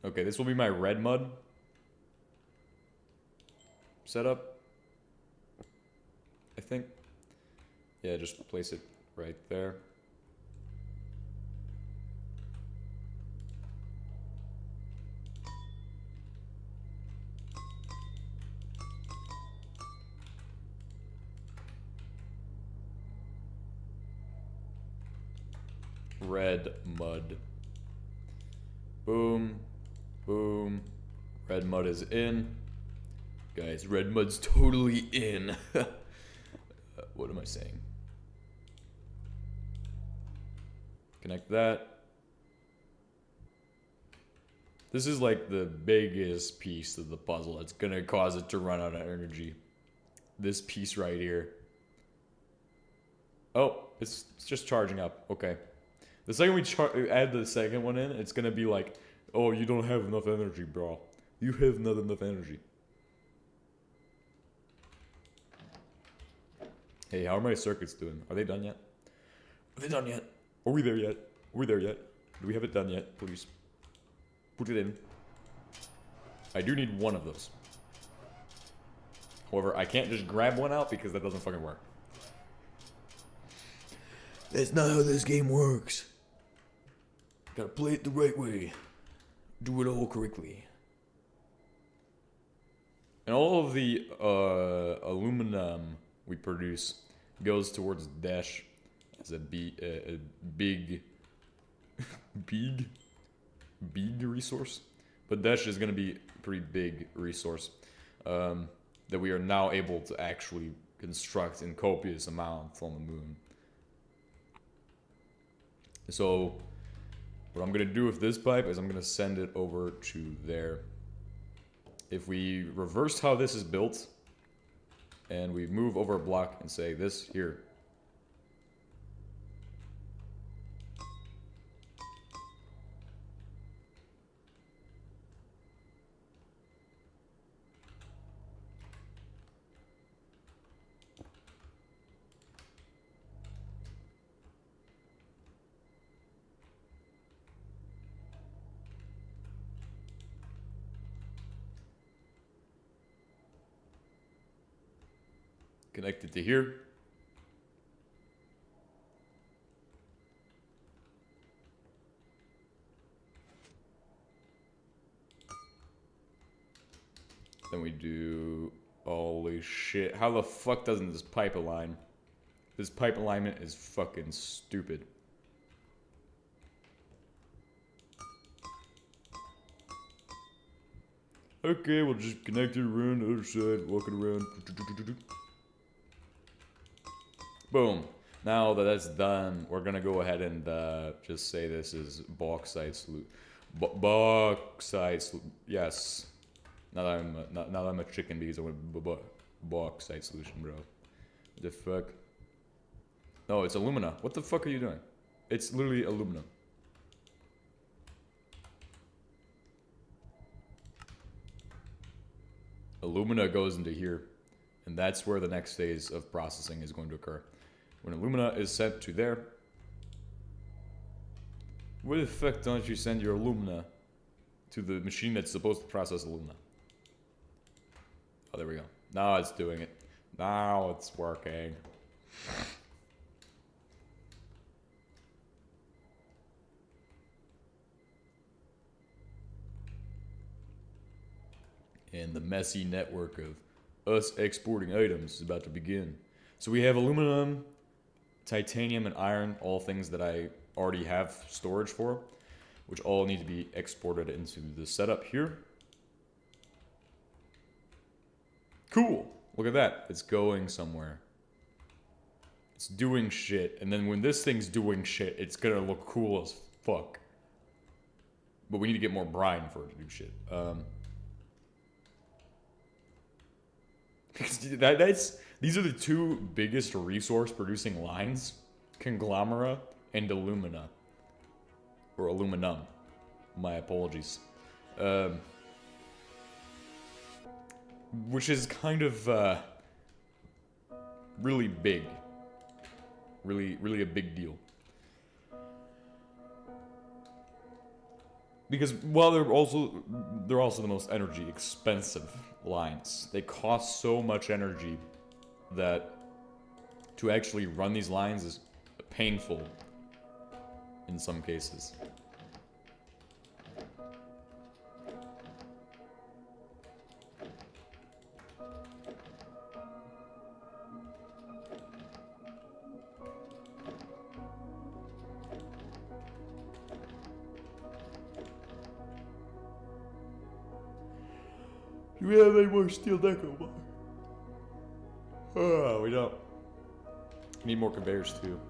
Okay, this will be my red mud setup, I think. Yeah, just place it right there. Red mud. Boom. Boom. Red mud is in. Guys, red mud's totally in. What am I saying? Connect that. This is like the biggest piece of the puzzle that's gonna cause it to run out of energy. This piece right here. Oh, it's just charging up. Okay. The second we add the second one in, it's gonna be like, oh, you don't have enough energy, bro. You have not enough energy. Hey, how are my circuits doing? Are they done yet? Are they done yet? Are we there yet? Are we there yet? Do we have it done yet? Please. Put it in. I do need one of those. However, I can't just grab one out because that doesn't fucking work. That's not how this game works. Gotta play it the right way. Do it all correctly. And all of the aluminum we produce goes towards Dash as a big resource. But Dash is going to be a pretty big resource that we are now able to actually construct in copious amounts on the moon. So what I'm going to do with this pipe is I'm going to send it over to there. If we reverse how this is built, and we move over a block and say this here. Connect it to here. Then we do, holy shit. How the fuck doesn't this pipe align? This pipe alignment is fucking stupid. Okay, we'll just connect it around the other side, walk it around. Boom. Now that that's done, we're gonna go ahead and just say this is bauxite solution. Bauxite, yes. Now that I'm a chicken because I went bauxite solution, bro. What the fuck? No, it's alumina. What the fuck are you doing? It's literally alumina. Alumina goes into here, and that's where the next phase of processing is going to occur. When alumina is sent to there, where the fuck don't you send your alumina to the machine that's supposed to process alumina? Oh, there we go. Now it's doing it. Now it's working. And the messy network of us exporting items is about to begin. So we have aluminum, titanium, and iron, all things that I already have storage for, which all need to be exported into the setup here. Cool. Look at that. It's going somewhere. It's doing shit. And then when this thing's doing shit, it's gonna look cool as fuck. But we need to get more brine for it to do shit. These are the two biggest resource producing lines. Conglomerate and alumina. Or aluminum. My apologies. Which is kind of really big. Really a big deal. Because while they're also the most energy expensive lines. They cost so much energy that to actually run these lines is painful in some cases. Do we have any more steel deco? Oh, we don't. Need more conveyors too.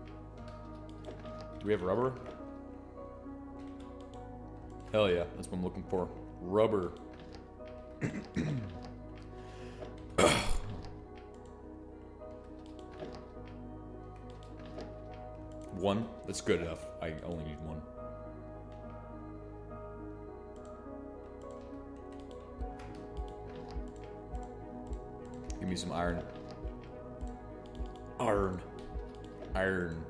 Do we have rubber? Hell yeah, that's what I'm looking for. Rubber. One? That's good enough. I only need one. Give me some iron. Iron. Iron.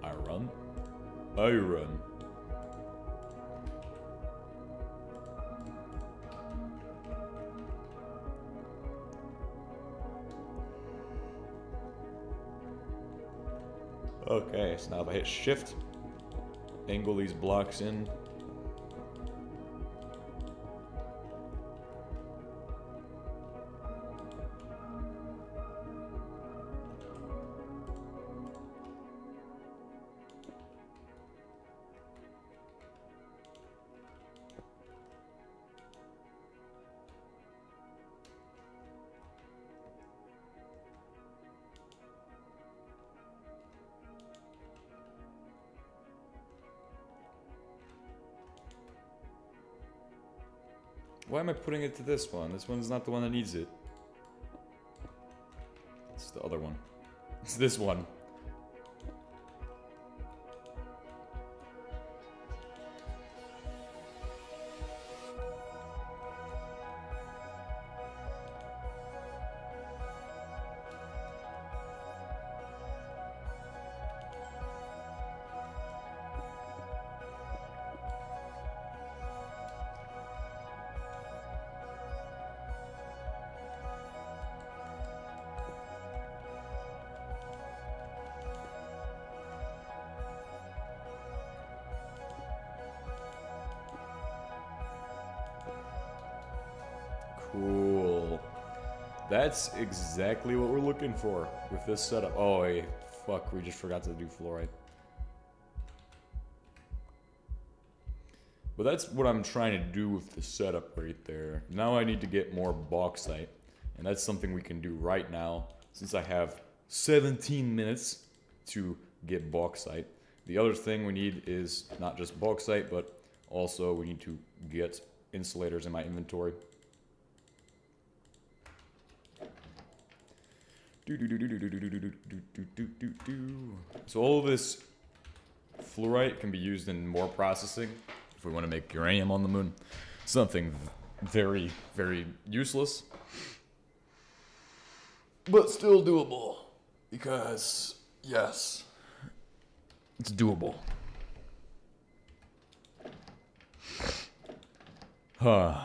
Iron? Iron. Okay, so now if I hit shift, angle these blocks in. Why am I putting it to this one? This one's not the one that needs it. It's the other one. It's this one. Cool. That's exactly what we're looking for with this setup. Oh, hey, fuck, we just forgot to do fluoride. But that's what I'm trying to do with the setup right there. Now I need to get more bauxite. And that's something we can do right now, since I have 17 minutes to get bauxite. The other thing we need is not just bauxite, but also we need to get insulators in my inventory. So all of this fluorite can be used in more processing if we want to make uranium on the moon. Something very, very useless, but still doable, because yes, it's doable. Huh.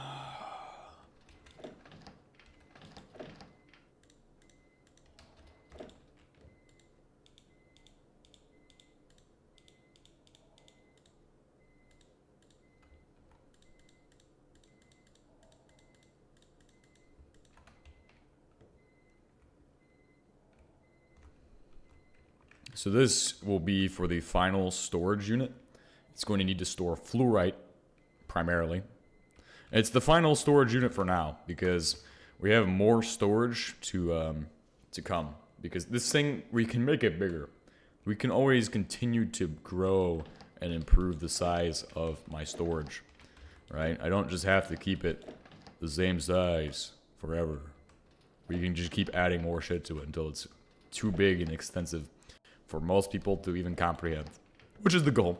So this will be for the final storage unit. It's going to need to store fluorite primarily. It's the final storage unit for now because we have more storage to come. Because this thing, we can make it bigger. We can always continue to grow and improve the size of my storage, right? I don't just have to keep it the same size forever. We can just keep adding more shit to it until it's too big and extensive for most people to even comprehend, which is the goal.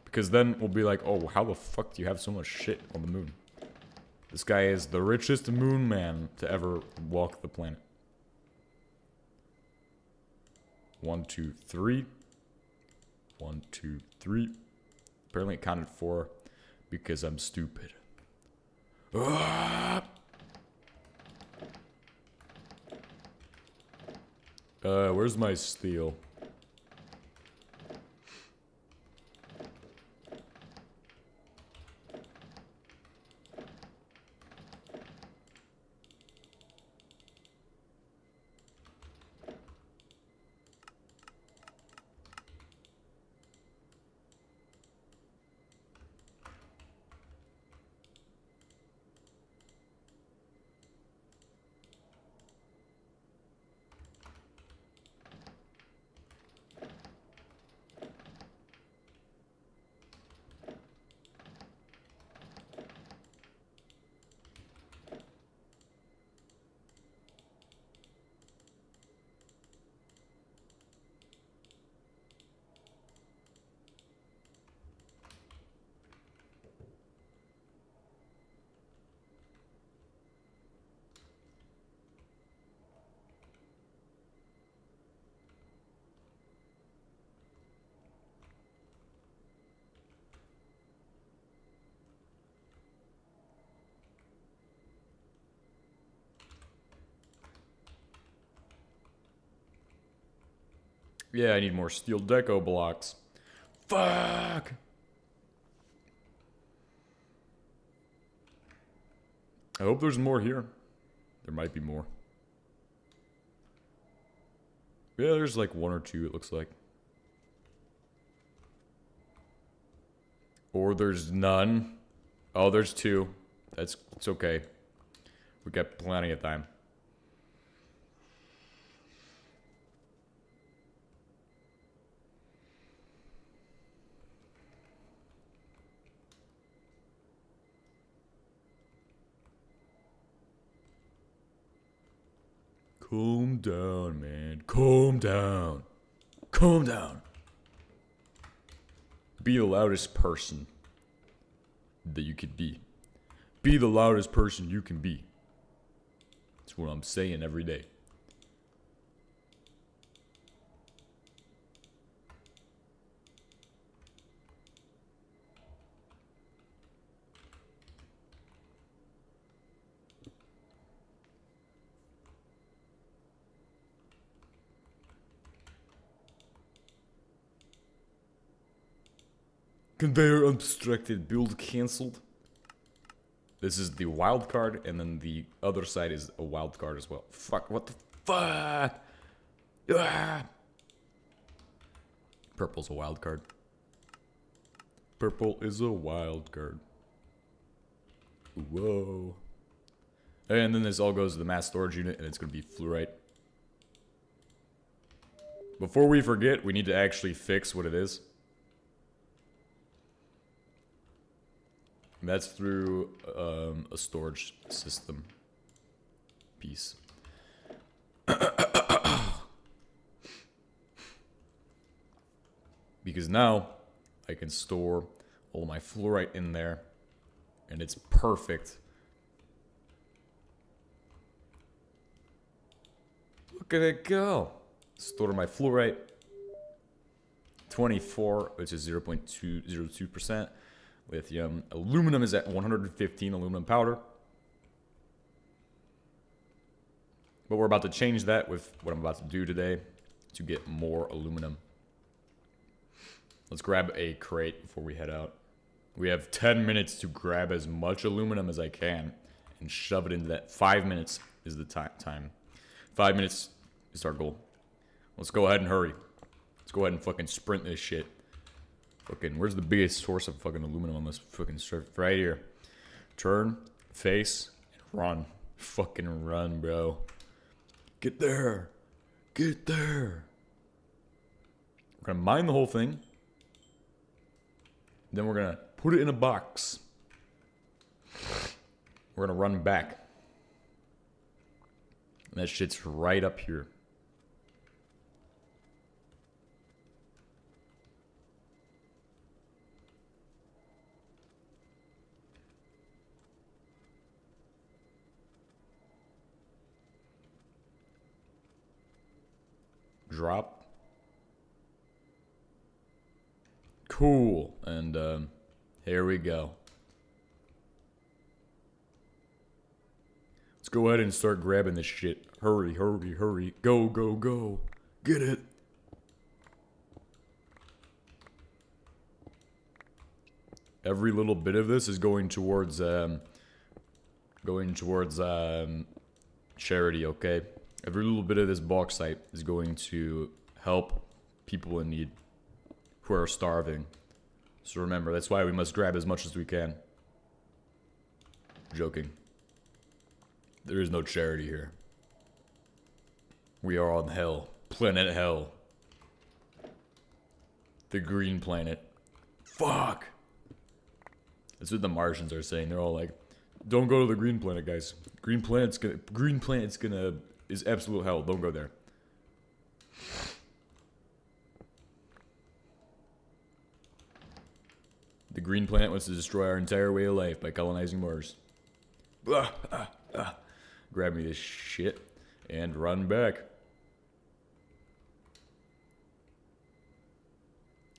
Because then we'll be like, oh, how the fuck do you have so much shit on the moon? This guy is the richest moon man to ever walk the planet. 1, 2, 3. 1, 2, 3. Apparently it counted 4 because I'm stupid. Where's my steel? Yeah, I need more steel deco blocks. Fuck! I hope there's more here. There might be more. Yeah, there's like 1 or 2, it looks like. Or there's none. Oh, there's 2. It's okay. We got plenty of time. Calm down, man. Calm down. Calm down. Be the loudest person that you could be. Be the loudest person you can be. That's what I'm saying every day. Conveyor undistracted, build cancelled. This is the wild card, and then the other side is a wild card as well. Fuck, what the fuck? Ah! Purple's a wild card. Purple is a wild card. Whoa. And then this all goes to the mass storage unit, and it's going to be fluorite. Before we forget, we need to actually fix what it is. And that's through a storage system piece. Because now I can store all of my fluorite in there, and it's perfect. Look at it go. Store my fluorite. 24, which is 0.202%. Lithium. Aluminum is at 115 aluminum powder. But we're about to change that with what I'm about to do today to get more aluminum. Let's grab a crate before we head out. We have 10 minutes to grab as much aluminum as I can and shove it into that. 5 minutes is the time. 5 minutes is our goal. Let's go ahead and hurry. Let's go ahead and fucking sprint this shit. Fucking, where's the biggest source of fucking aluminum on this fucking surface? Right here. Turn, face, and run. Fucking run, bro. Get there. Get there. We're gonna mine the whole thing. Then we're gonna put it in a box. We're gonna run back. And that shit's right up here. Drop. Cool. And here we go. Let's go ahead and start grabbing this shit. Hurry, hurry, hurry. Go, go, go. Get it. Every little bit of this is going towards charity, okay? Every little bit of this bauxite is going to help people in need who are starving. So remember, that's why we must grab as much as we can. Joking. There is no charity here. We are on hell. Planet hell. The green planet. Fuck! That's what the Martians are saying. They're all like, don't go to the green planet, guys. Green planet's gonna is absolute hell. Don't go there. The green planet wants to destroy our entire way of life by colonizing Mars. Grab me this shit and run back.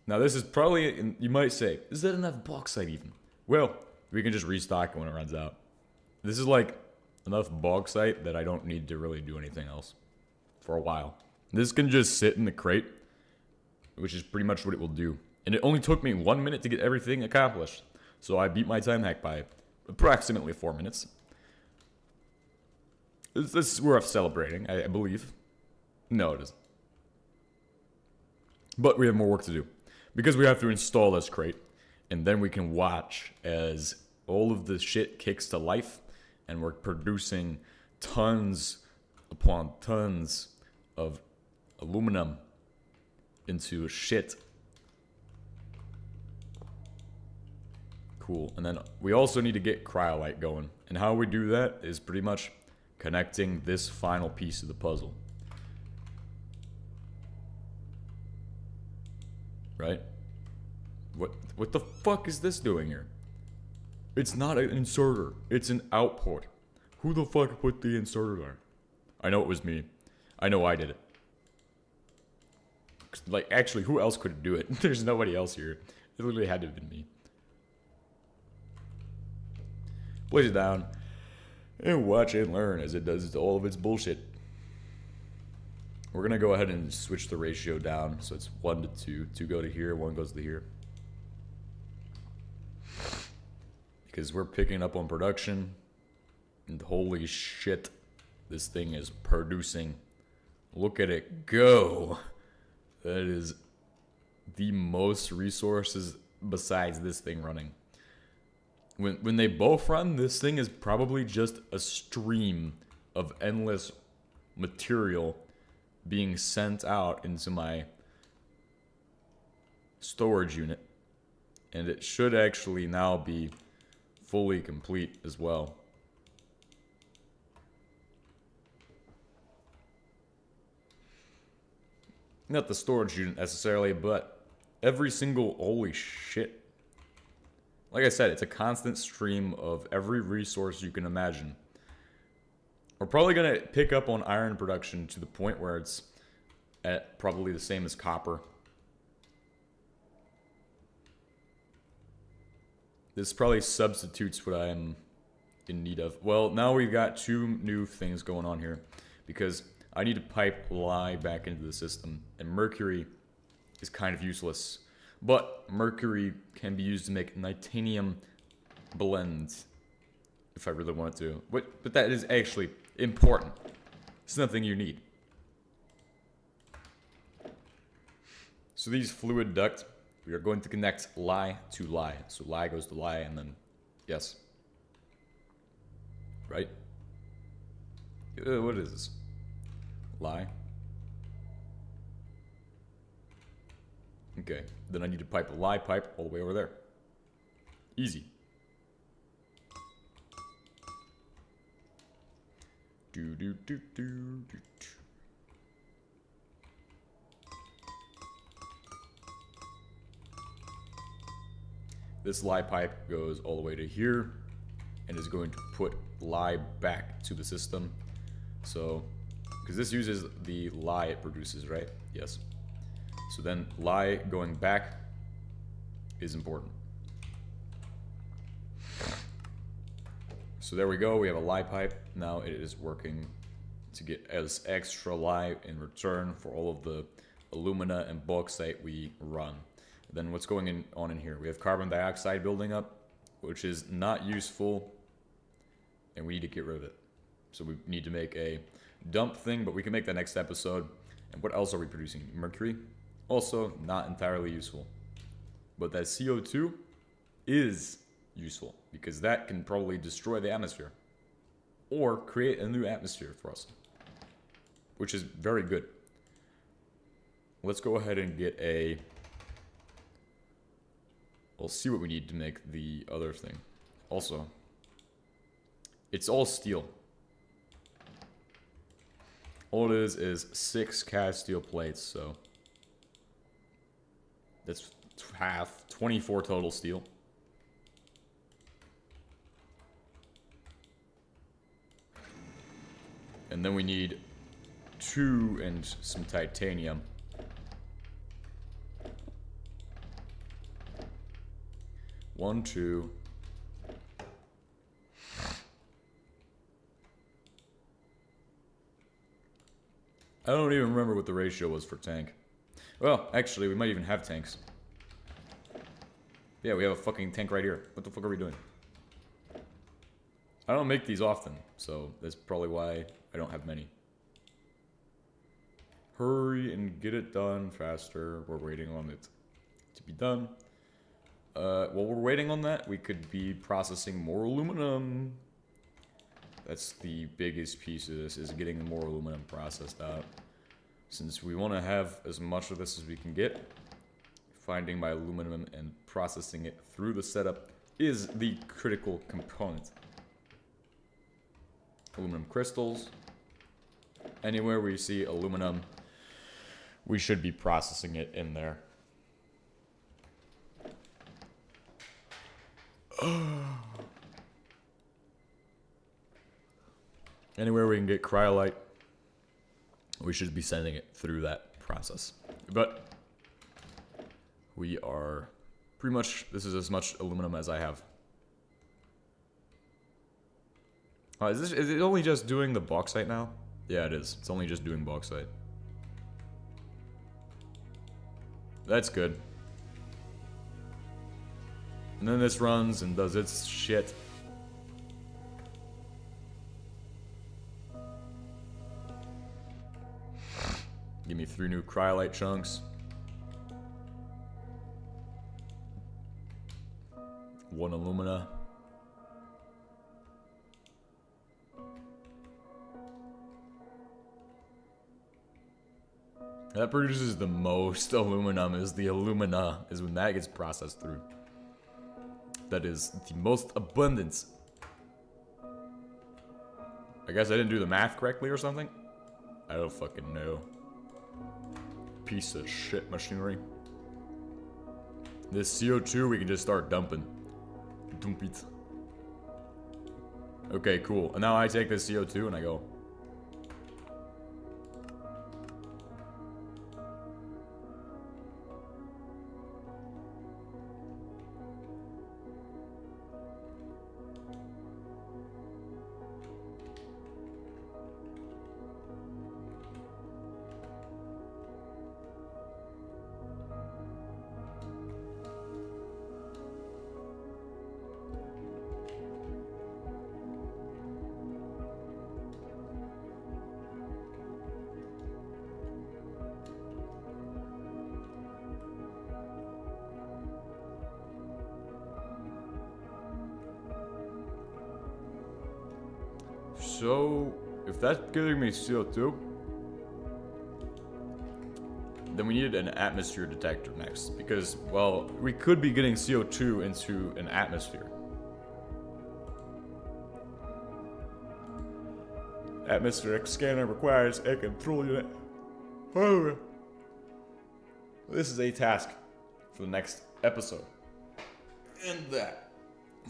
Now this is probably, you might say, is that enough bauxite even? Well, we can just restock it when it runs out. This is like enough bauxite that I don't need to really do anything else for a while. This can just sit in the crate, which is pretty much what it will do. And it only took me 1 minute to get everything accomplished. So I beat my time hack by approximately 4 minutes. This is worth celebrating, I believe. No, it isn't. But we have more work to do. Because we have to install this crate. And then we can watch as all of the shit kicks to life. And we're producing tons upon tons of aluminum into shit. Cool. And then we also need to get cryolite going. And how we do that is pretty much connecting this final piece of the puzzle. Right? What the fuck is this doing here? It's not an inserter. It's an output. Who the fuck put the inserter there? I know it was me. I know I did it. Like, actually, who else could do it? There's nobody else here. It literally had to have been me. Place it down. And watch and learn as it does all of its bullshit. We're going to go ahead and switch the ratio down. So it's 1 to 2. 2 go to here, 1 goes to here. because we're picking up on production. And holy shit, this thing is producing. Look at it go. That is the most resources besides this thing running. When they both run, this thing is probably just a stream of endless material being sent out into my storage unit. And it should actually now be fully complete as well. Not the storage unit necessarily, but every single, holy shit. Like I said, it's a constant stream of every resource you can imagine. We're probably going to pick up on iron production to the point where it's at probably the same as copper. This probably substitutes what I am in need of. Well, now we've got two new things going on here, because I need to pipe lye back into the system, and mercury is kind of useless. But mercury can be used to make titanium blends, if I really wanted to. But that is actually important. It's nothing you need. So these fluid ducts, we are going to connect lye to lye. So lye goes to lye, and then, yes. Right? What is this? Lye. Okay, then I need to pipe a lye pipe all the way over there. Easy. This lye pipe goes all the way to here and is going to put lye back to the system. So, because this uses the lye it produces, right? Yes. So then lye going back is important. So there we go, we have a lye pipe. Now it is working to get as extra lye in return for all of the alumina and bauxite we run. Then what's going on in here? We have carbon dioxide building up, which is not useful, and we need to get rid of it. So we need to make a dump thing, but we can make that next episode. And what else are we producing? Mercury? Also not entirely useful. But that CO2 is useful, because that can probably destroy the atmosphere or create a new atmosphere for us, which is very good. Let's go ahead and get a... We'll see what we need to make the other thing. Also, it's all steel. All it is 6 cast steel plates, so that's half, 24 total steel. And then we need 2 and some titanium. One, 2. I don't even remember what the ratio was for tank. Well, actually, we might even have tanks. Yeah, we have a fucking tank right here. What the fuck are we doing? I don't make these often, so that's probably why I don't have many. Hurry and get it done faster. We're waiting on it to be done. While we're waiting on that, we could be processing more aluminum. That's the biggest piece of this, is getting more aluminum processed out. Since we want to have as much of this as we can get, finding my aluminum and processing it through the setup is the critical component. Aluminum crystals. Anywhere we see aluminum, we should be processing it in there. Anywhere we can get cryolite, we should be sending it through that process. But we are pretty much, this is as much aluminum as I have. Is it only just doing the bauxite now? Yeah, it is. It's only just doing bauxite. That's good. And then this runs and does its shit. Give me 3 new cryolite chunks. 1 alumina. That produces the most aluminum, is the alumina, is when that gets processed through. That is the most abundance. I guess I didn't do the math correctly or something? I don't fucking know. Piece of shit machinery. This CO2 we can just start dumping. Dump it. Okay, cool. And now I take this CO2 and I go. So, if that's giving me CO2, then we needed an atmosphere detector next. Because, well, we could be getting CO2 into an atmosphere. Atmospheric scanner requires a control unit. Oh. This is a task for the next episode. And that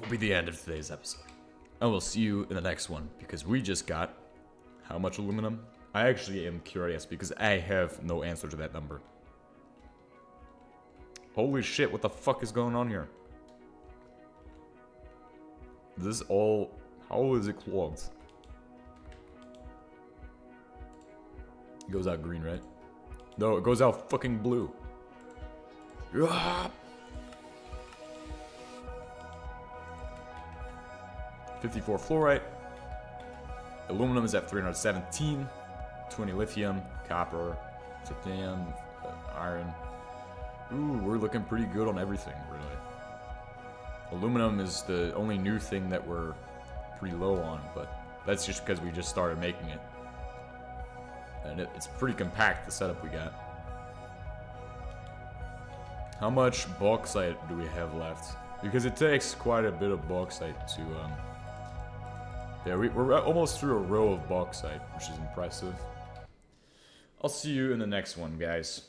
will be the end of today's episode. I will see you in the next one, because we just got how much aluminum? I actually am curious, because I have no answer to that number. Holy shit, what the fuck is going on here? This all... how is it clogged? It goes out green, right? No, it goes out fucking blue. Ah! 54 fluorite. Aluminum is at 317. 20 lithium, copper, titanium, iron. Ooh, we're looking pretty good on everything, really. Aluminum is the only new thing that we're pretty low on, but that's just because we just started making it. And it's pretty compact, the setup we got. How much bauxite do we have left? Because it takes quite a bit of bauxite to, yeah, we're almost through a row of bauxite, which is impressive. I'll see you in the next one, guys.